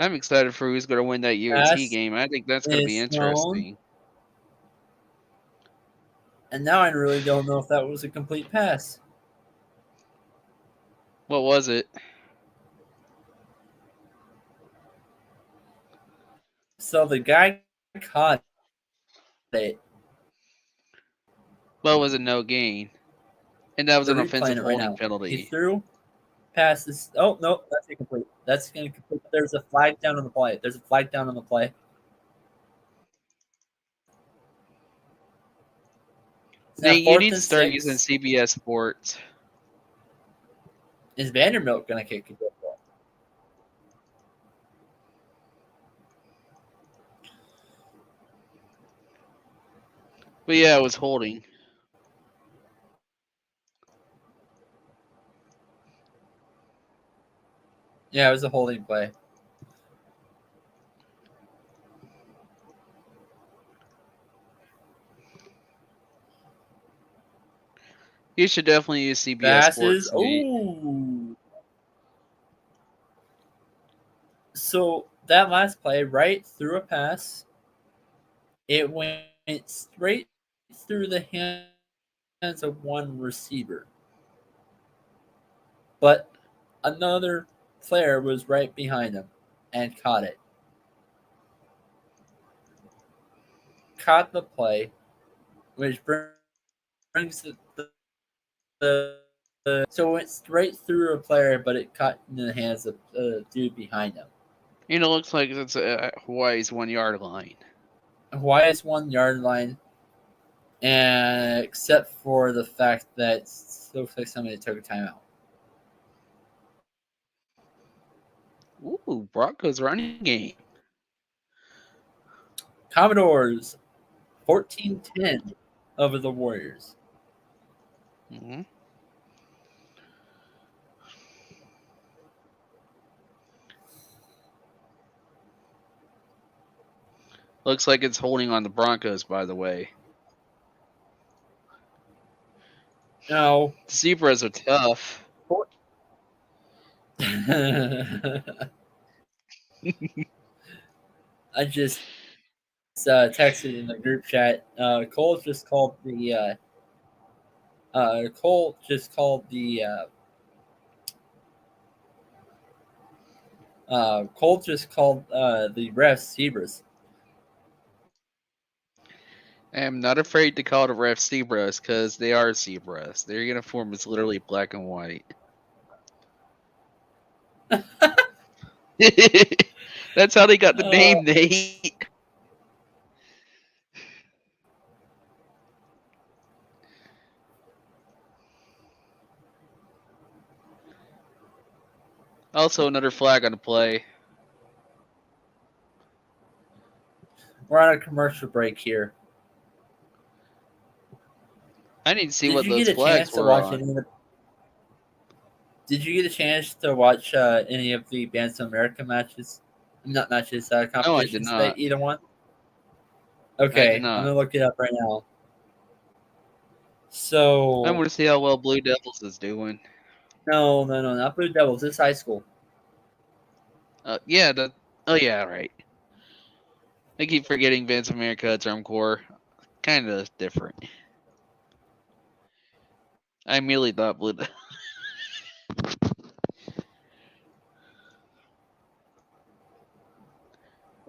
Speaker 3: I'm excited for who's going to win that UAT
Speaker 2: Pass
Speaker 3: game. I think that's going to be
Speaker 2: is thrown,
Speaker 3: interesting.
Speaker 2: and now I really don't know if that was a complete pass.
Speaker 3: What was it?
Speaker 2: So the guy caught it.
Speaker 3: Well, it was a no gain. And that was
Speaker 2: They're
Speaker 3: an
Speaker 2: replaying
Speaker 3: offensive
Speaker 2: it right
Speaker 3: holding
Speaker 2: now. He
Speaker 3: penalty.
Speaker 2: threw, passes. Oh no, that's incomplete. That's incomplete. There's a flag down on the play. There's a flag down on the play. It's now
Speaker 3: Nate, you
Speaker 2: fourth
Speaker 3: need to
Speaker 2: and
Speaker 3: start using
Speaker 2: 6.
Speaker 3: CBS Sports.
Speaker 2: Is Vanderbilt gonna kick a good ball?
Speaker 3: But yeah, it was holding.
Speaker 2: Yeah, it was a holding play.
Speaker 3: You should definitely use CBS
Speaker 2: Passes.
Speaker 3: Sports, Nate.
Speaker 2: Ooh. So that last play, right through a pass, it went straight through the hands of one receiver. But another player was right behind him and caught it. Caught the play, which brings so it went straight through a player, but it caught in the hands of the dude behind him.
Speaker 3: And it looks like it's Hawaii's 1 yard line.
Speaker 2: Hawaii's 1 yard line, and except for the fact that it looks like somebody took a timeout.
Speaker 3: Ooh, Broncos running game.
Speaker 2: Commodores 14-10 over the Warriors.
Speaker 3: Mm-hmm. Looks like it's holding on the Broncos, by the way.
Speaker 2: No.
Speaker 3: The Zebras are tough.
Speaker 2: I just texted in the group chat. Cole just called the Cole just called the refs zebras.
Speaker 3: I am not afraid to call the refs zebras because they are zebras. Their uniform is literally black and white. That's how they got the name, Nate. Also, another flag on the play.
Speaker 2: We're on a commercial break here.
Speaker 3: I need to see
Speaker 2: Did
Speaker 3: what
Speaker 2: you
Speaker 3: those
Speaker 2: get a chance
Speaker 3: flags
Speaker 2: to
Speaker 3: were
Speaker 2: watch
Speaker 3: on.
Speaker 2: any of the? Did you get a chance to watch any of the Bands of America matches? Not matches,
Speaker 3: No, I did
Speaker 2: competitions.
Speaker 3: not.
Speaker 2: Either one.
Speaker 3: I
Speaker 2: Okay,
Speaker 3: did
Speaker 2: I'm
Speaker 3: not.
Speaker 2: gonna look it up right now.
Speaker 3: I
Speaker 2: So
Speaker 3: want to see how well Blue Devils is doing.
Speaker 2: no, not Blue Devils. This high school.
Speaker 3: Yeah, oh yeah, right. I keep forgetting Vance America, Drum Corps. Kind of different. I immediately thought Blue.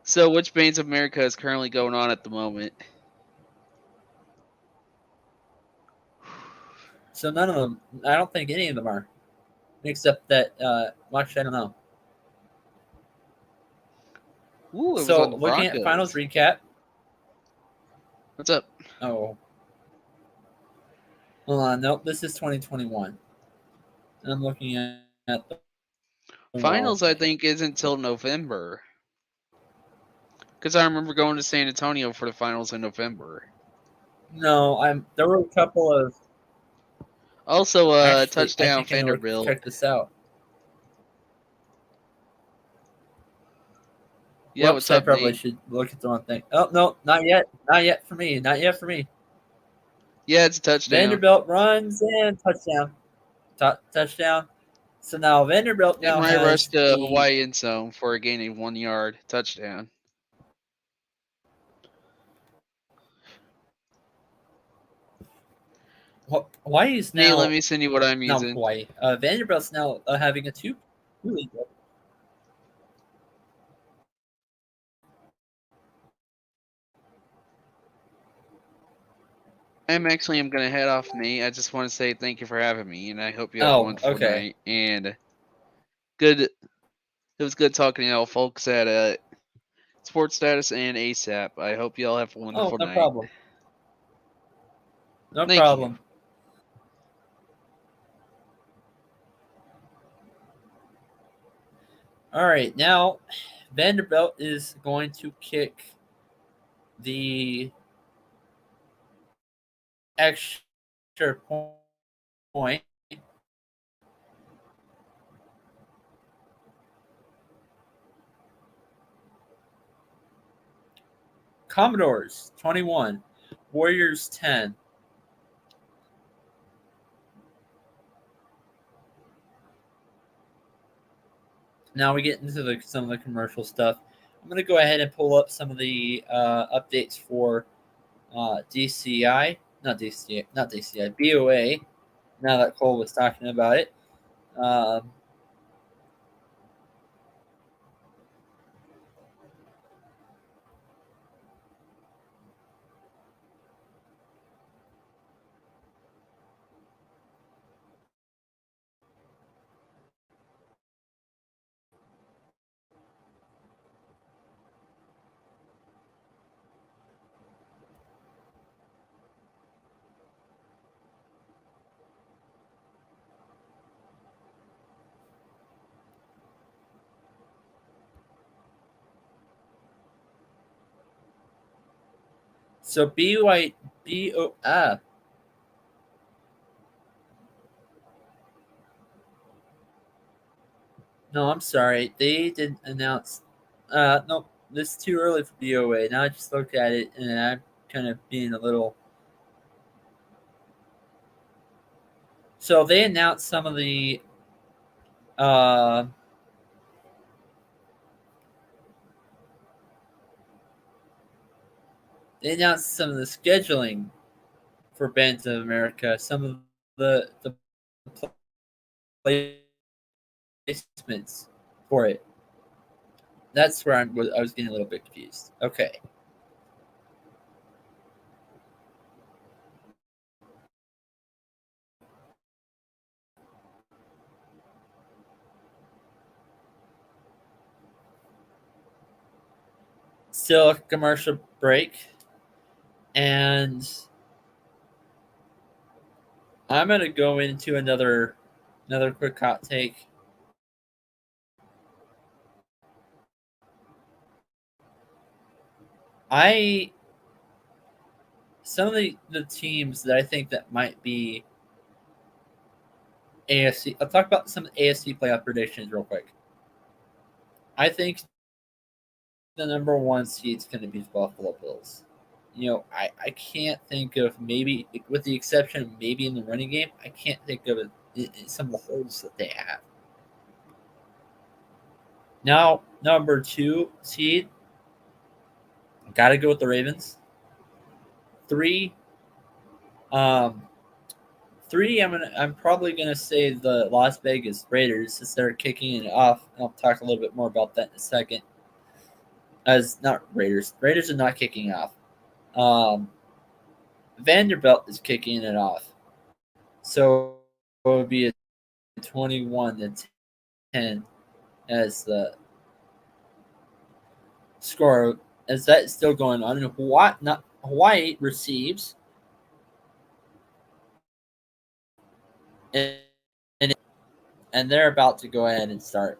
Speaker 3: So, which Bands of America is currently going on at the moment?
Speaker 2: So none of them. I don't think any of them are, except that. Actually, I don't know.
Speaker 3: Ooh, it was
Speaker 2: So
Speaker 3: on the
Speaker 2: looking at finals
Speaker 3: Broncos.
Speaker 2: recap.
Speaker 3: What's up?
Speaker 2: Oh, hold on. Nope, this is 2021. I'm looking at the wrong
Speaker 3: Finals, I
Speaker 2: thing.
Speaker 3: think, isn't until November. Because I remember going to San Antonio for the finals in November.
Speaker 2: No, there were a couple of.
Speaker 3: Also,
Speaker 2: Actually, I
Speaker 3: touchdown
Speaker 2: think I know.
Speaker 3: Vanderbilt.
Speaker 2: Check this out.
Speaker 3: Yeah, what's
Speaker 2: Whoops, I
Speaker 3: up,
Speaker 2: probably
Speaker 3: Nate?
Speaker 2: should look at the wrong thing. Oh no, not yet. Not yet for me. Not yet for me.
Speaker 3: Yeah, it's a touchdown.
Speaker 2: Vanderbilt runs and touchdown. Touchdown. So now Vanderbilt
Speaker 3: And
Speaker 2: now
Speaker 3: right rush
Speaker 2: has
Speaker 3: to
Speaker 2: a.
Speaker 3: Hawaii end zone for a gain of 1 yard touchdown.
Speaker 2: Hawaii is
Speaker 3: Nate, let
Speaker 2: now.
Speaker 3: me send you what I'm
Speaker 2: Not
Speaker 3: using.
Speaker 2: Hawaii. Vanderbilt's now having a two. Really good.
Speaker 3: I'm going to head off, Nate. I just want to say thank you for having me, and I hope you have a
Speaker 2: Oh,
Speaker 3: wonderful
Speaker 2: okay.
Speaker 3: night. And good. It was good talking to y'all folks at Sports Status and ASAP. I hope y'all have a
Speaker 2: Oh,
Speaker 3: wonderful
Speaker 2: no
Speaker 3: night.
Speaker 2: problem. No
Speaker 3: Thank you.
Speaker 2: problem. All right, now Vanderbilt is going to kick the extra point. Commodores 21, Warriors 10. Now we get into some of the commercial stuff. I'm going to go ahead and pull up some of the updates for DCI, not DCI, BOA. Now that Cole was talking about it. So no, I'm sorry. They didn't announce. No, this is too early for BOA. Now I just looked at it and I'm kind of being a little. So they announced some of the. Uh, they announced some of the scheduling for Bands of America. Some of the placements for it. That's where I was getting a little bit confused. Okay. still a commercial break, and I'm gonna go into another quick hot take. I some of the teams that I think that might be AFC. I'll talk about some AFC playoff predictions real quick. I think the number one seed is going to be the Buffalo Bills. I can't think of, maybe with the exception of maybe in the running game, I can't think of some of the holes that they have. Now, number two seed, got to go with the Ravens. Three, um, I'm probably gonna say the Las Vegas Raiders, since they're kicking it off. I'll talk a little bit more about that in a second. As not Raiders, Raiders are not kicking off. Vanderbilt is kicking it off, so it would be a 21-10 as the score. As that's still going on, and Hawaii receives, and and they're about to go ahead and start.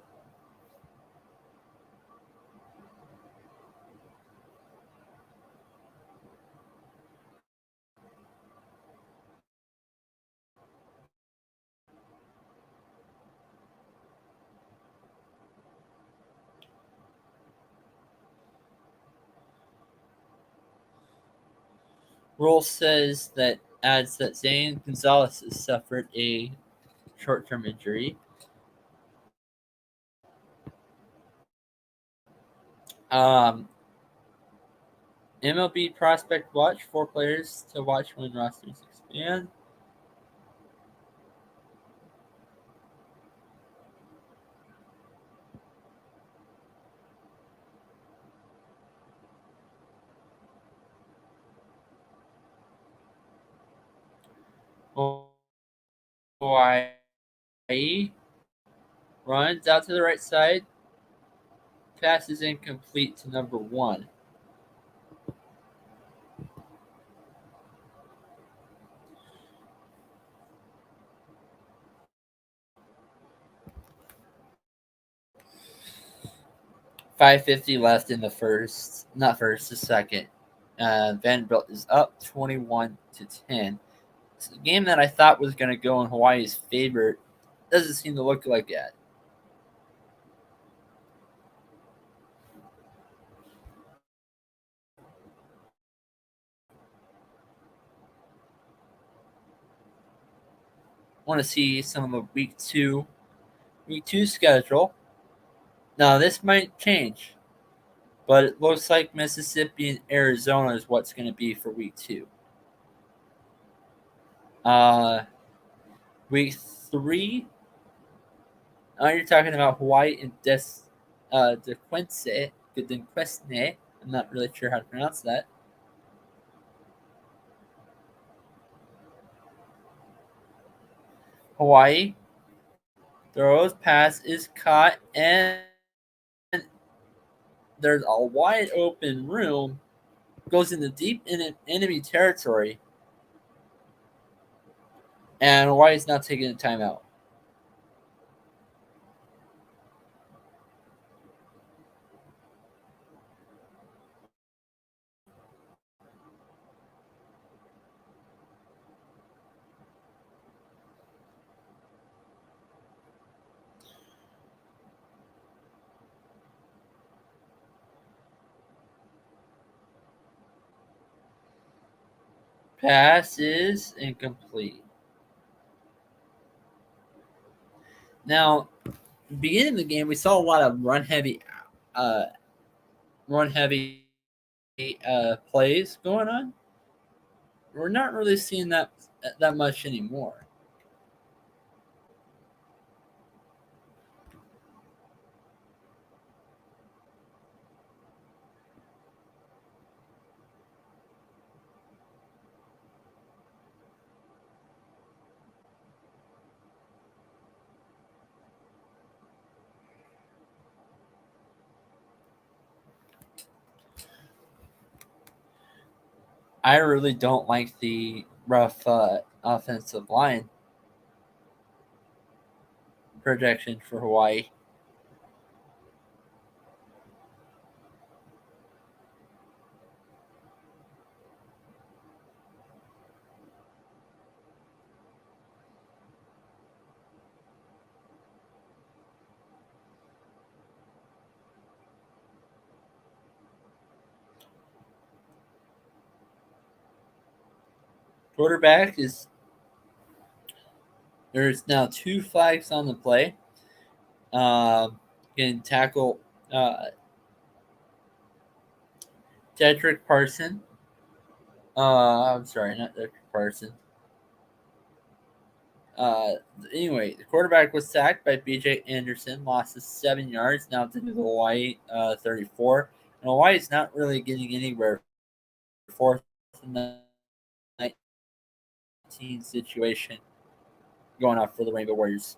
Speaker 2: Rule says that adds that Zane Gonzalez has suffered a short-term injury. MLB Prospect Watch, 4 players to watch when rosters expand. Hawaii runs out to the right side. Passes incomplete to number 1. .550 left in the first, not first, the second. Vanderbilt is up 21-10. It's a game that I thought was going to go in Hawaii's favor. Doesn't seem to look like that. Want to see some of the week two schedule. Now this might change, but it looks like Mississippi and Arizona is what's going to be for week 2. Week 3. You're talking about Hawaii and DeQuince. I'm not really sure how to pronounce that. Hawaii throws, pass is caught, and there's a wide open room. Goes into deep enemy territory, and Hawaii's not taking a timeout. Pass is incomplete. Now, beginning of the game, we saw a lot of run heavy plays going on. We're not really seeing that much anymore. I really don't like the rough offensive line projection for Hawaii. Quarterback is there's now 2 flags on the play. Can tackle Dedrick Parson. I'm sorry, not Dedrick Parson. Uh, anyway, the quarterback was sacked by B.J. Anderson, lost to 7 yards, now to the Hawaii 34. And Hawaii's not really getting anywhere. Fourth and 19 situation going off for the Rainbow Warriors.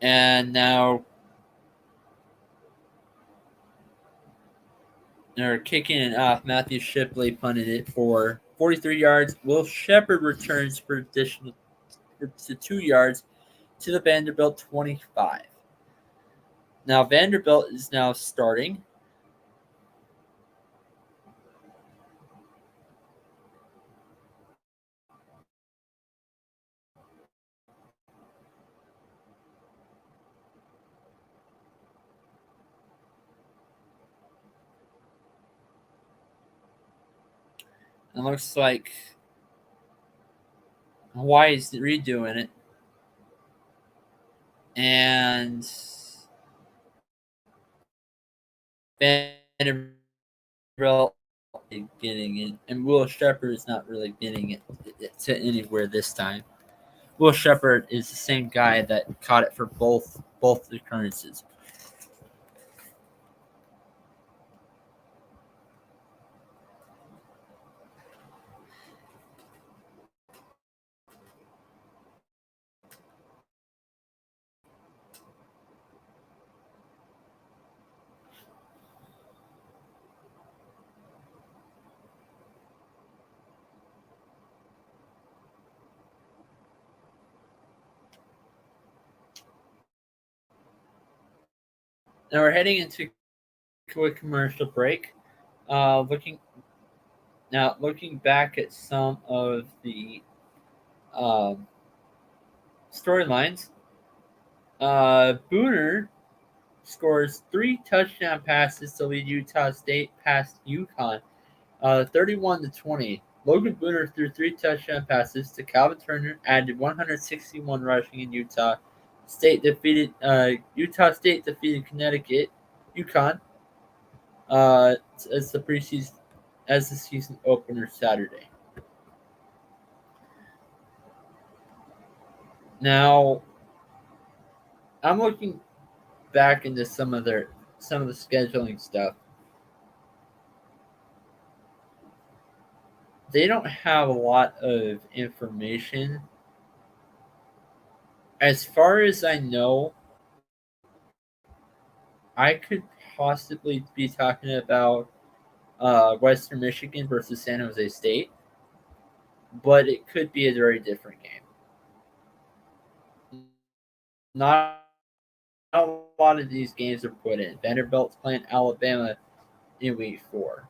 Speaker 2: And now they're kicking it off. Matthew Shipley punted it for 43 yards. Will Shepard returns for additional to 2 yards to the Vanderbilt 25. Now Vanderbilt is now starting. It looks like Hawaii's redoing it. And Vanderbilt getting it. And Will Shepard is not really getting it to anywhere this time. Will Shepard is the same guy that caught it for both occurrences. Now we're heading into a quick commercial break. Looking back at some of the storylines, Booner scores 3 touchdown passes to lead Utah State past UConn, 31-20. Logan Booner threw 3 touchdown passes to Calvin Turner, added 161 rushing in Utah. Utah State defeated Connecticut, UConn, as the season opener Saturday. Now, I'm looking back into some of the scheduling stuff. They don't have a lot of information. As far as I know, I could possibly be talking about Western Michigan versus San Jose State, but it could be a very different game. Not a lot of these games are put in. Vanderbilt's playing Alabama in week 4.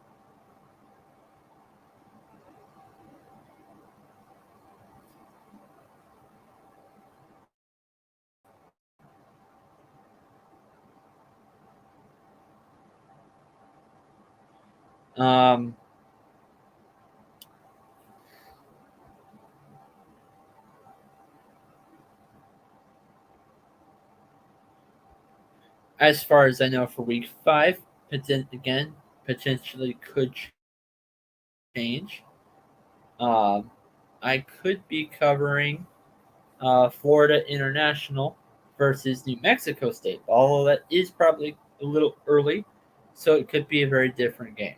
Speaker 2: As far as I know, for week 5, potentially could change. I could be covering Florida International versus New Mexico State, although that is probably a little early, so it could be a very different game.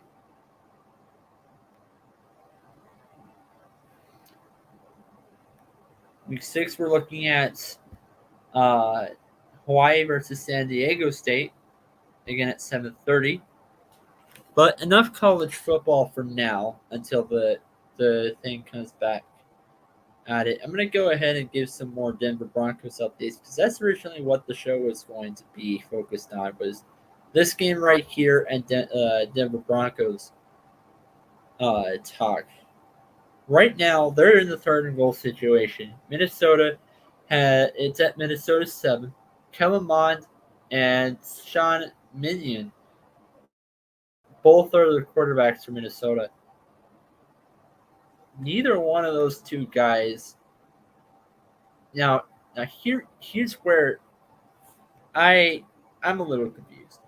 Speaker 2: Week 6, we're looking at Hawaii versus San Diego State, again at 7:30. But enough college football for now until the thing comes back at it. I'm going to go ahead and give some more Denver Broncos updates because that's originally what the show was going to be focused on, was this game right here and Denver Broncos talk. Right now, they're in the third and goal situation. It's at Minnesota 7. Kellen Mond and Sean Minion, both are the quarterbacks for Minnesota. Neither one of those two guys. Now here's where I'm a little confused.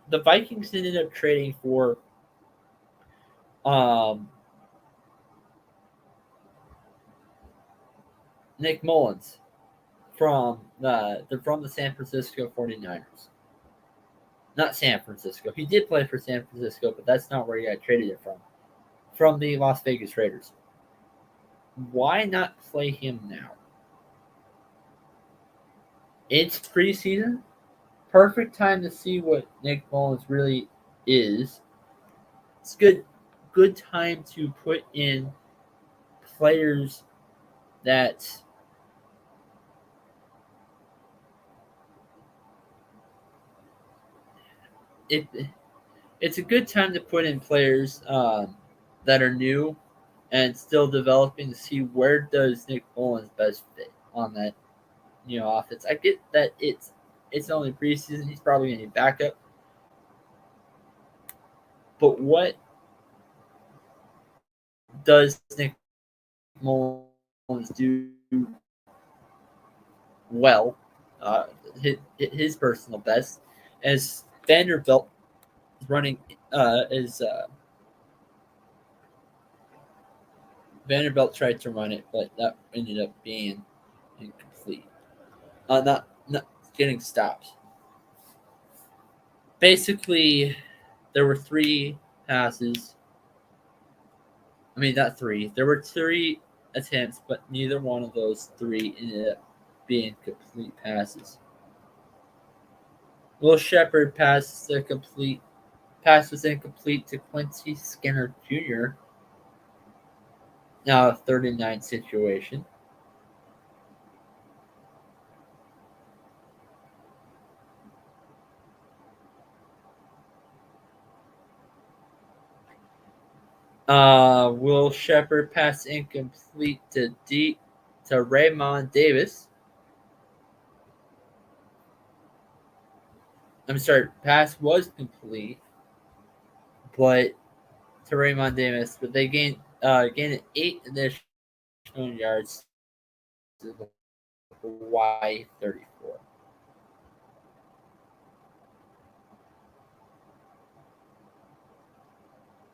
Speaker 2: The Vikings ended up trading for Nick Mullins from the San Francisco 49ers. Not San Francisco. He did play for San Francisco, but that's not where he got traded it from. From the Las Vegas Raiders. Why not play him now? It's preseason. Perfect time to see what Nick Mullins really is. It's good time to put in players that it's a good time to put in players that are new and still developing to see where does Nick Mullins best fit on that offense. I get that it's only preseason. He's probably going to be backup. But what does Nick Mullins do well? His personal best, as Vanderbilt is running, Vanderbilt tried to run it, but that ended up being incomplete. Not getting stopped. Basically, there were 3 passes. I mean, not 3. There were 3 attempts, but neither one of those 3 ended up being complete passes. Will Shepard pass was incomplete to Quincy Skinner Jr. Now a 39 situation. Will Shepard pass incomplete to Raymond Davis. I'm sorry, pass was complete, but to Raymond Davis, but they gained 8 additional yards to the Y34.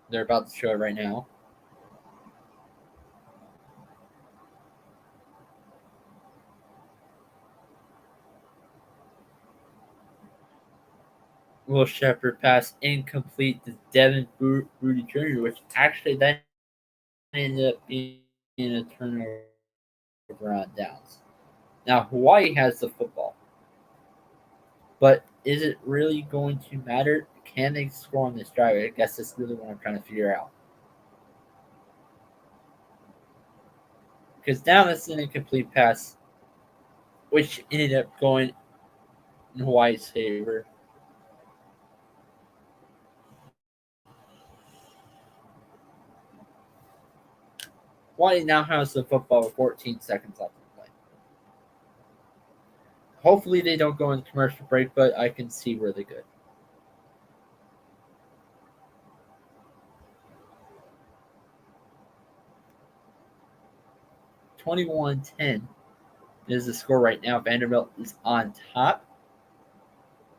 Speaker 2: They're about to show it right now. Will Shepard pass incomplete to Devin Rudy Jr., which actually then ended up being a turnover on downs. Now, Hawaii has the football. But is it really going to matter? Can they score on this drive? I guess that's really what I'm trying to figure out. Because now that's an incomplete pass, which ended up going in Hawaii's favor. Hawaii now has the football with 14 seconds left to play. Hopefully they don't go into commercial break, but I can see where they could. $21-10 is the score right now. Vanderbilt is on top.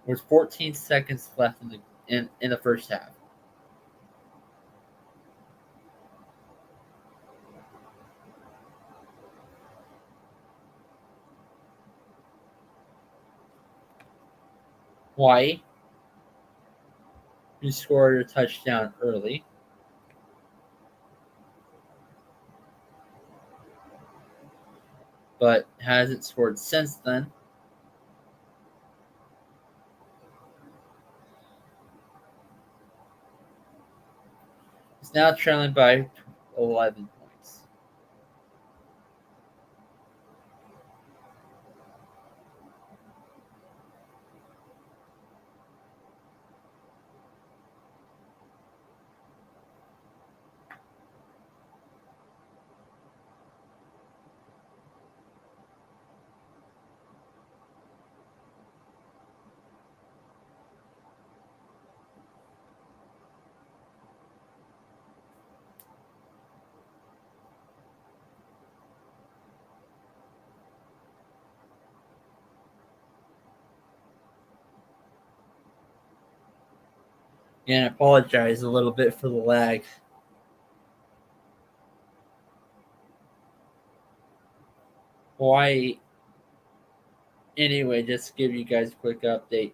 Speaker 2: There's 14 seconds left in the first half. Hawaii, who scored a touchdown early. but hasn't scored since then. He's now trailing by 11 points. And I apologize a little bit for the lag. Why? Anyway, just to give you guys a quick update.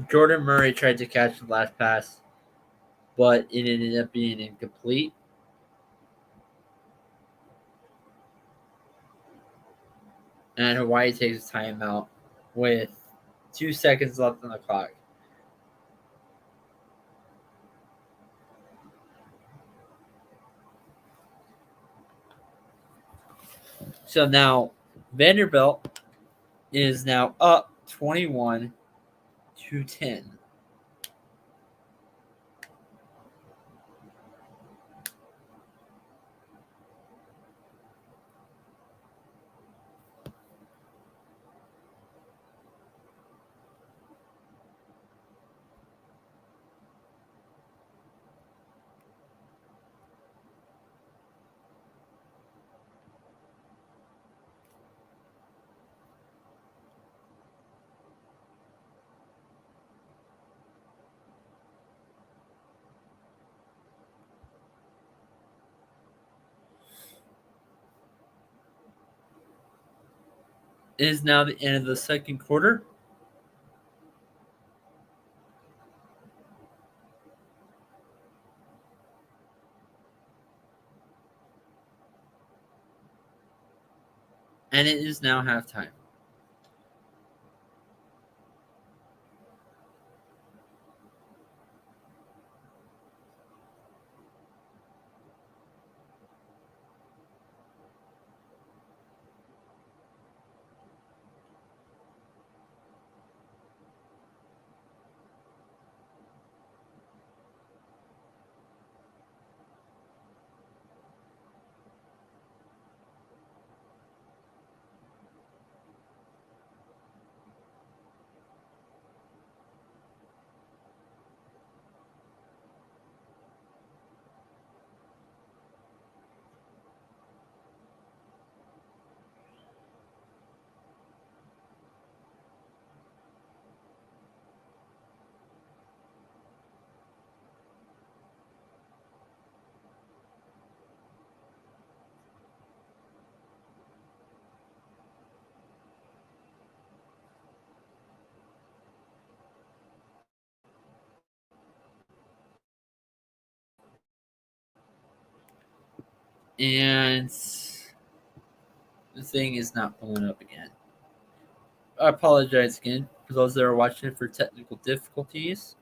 Speaker 2: Jordan Murray tried to catch the last pass, but it ended up being incomplete. And Hawaii takes a timeout with 2 seconds left on the clock. So now Vanderbilt is now up 21-10. It is now the end of the second quarter. And it is now halftime. And the thing is not pulling up again. I apologize again for those that are watching for technical difficulties.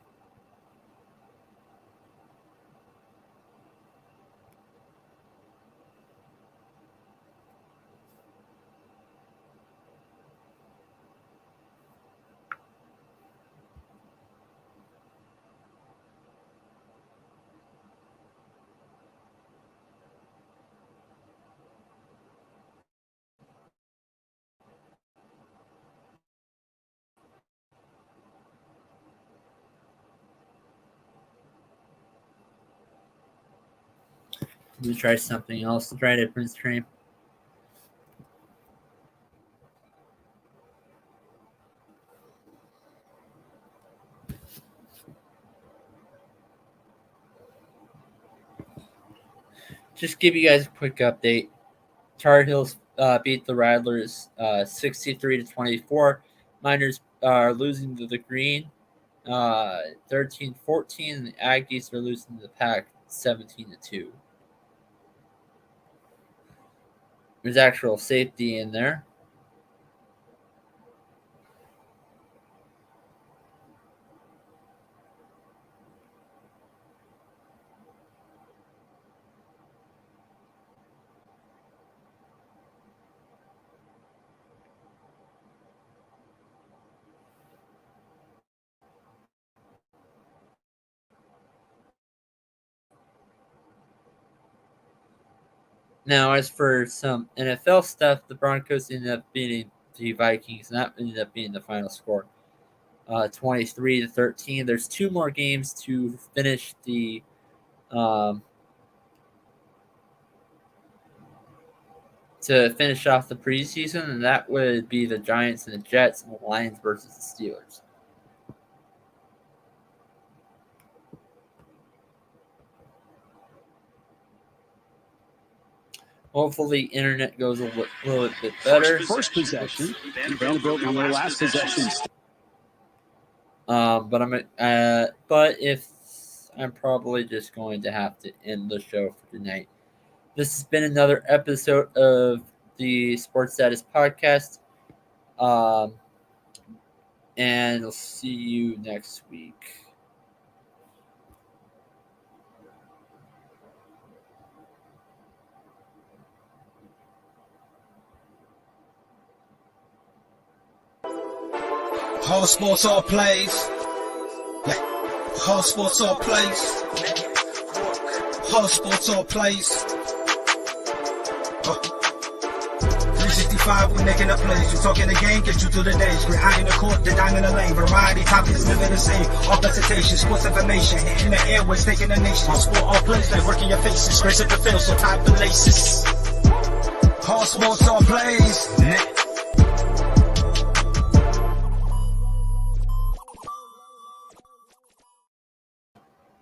Speaker 2: Let me try something else. Try a different stream. Just give you guys a quick update. Tar Heels beat the Rattlers 63-24. Miners are losing to the Green 13-14. And the Aggies are losing to the Pack 17-2. There's actual safety in there. Now, as for some NFL stuff, the Broncos ended up beating the Vikings, and that ended up being the final score, 23-13. There's 2 more games to finish the to finish off the preseason, and that would be the Giants and the Jets, and the Lions versus the Steelers. Hopefully, internet goes a little bit better.
Speaker 4: First possession, Vanderbilt on their last possession.
Speaker 2: But if I'm probably just going to have to end the show for tonight. This has been another episode of the Sports Status Podcast. And I'll see you next week.
Speaker 1: All sports, all plays. All sports, all plays. All sports, all plays. 365, we making up plays. You talking the game, get you through the days. We're high in the court, the dime in the lane. Variety topics, living the same. All presentation, sports information. Hitting the airways, taking the nation. All sport, all plays, like working your faces. Grace at the field, so tie the laces. All sports, all plays.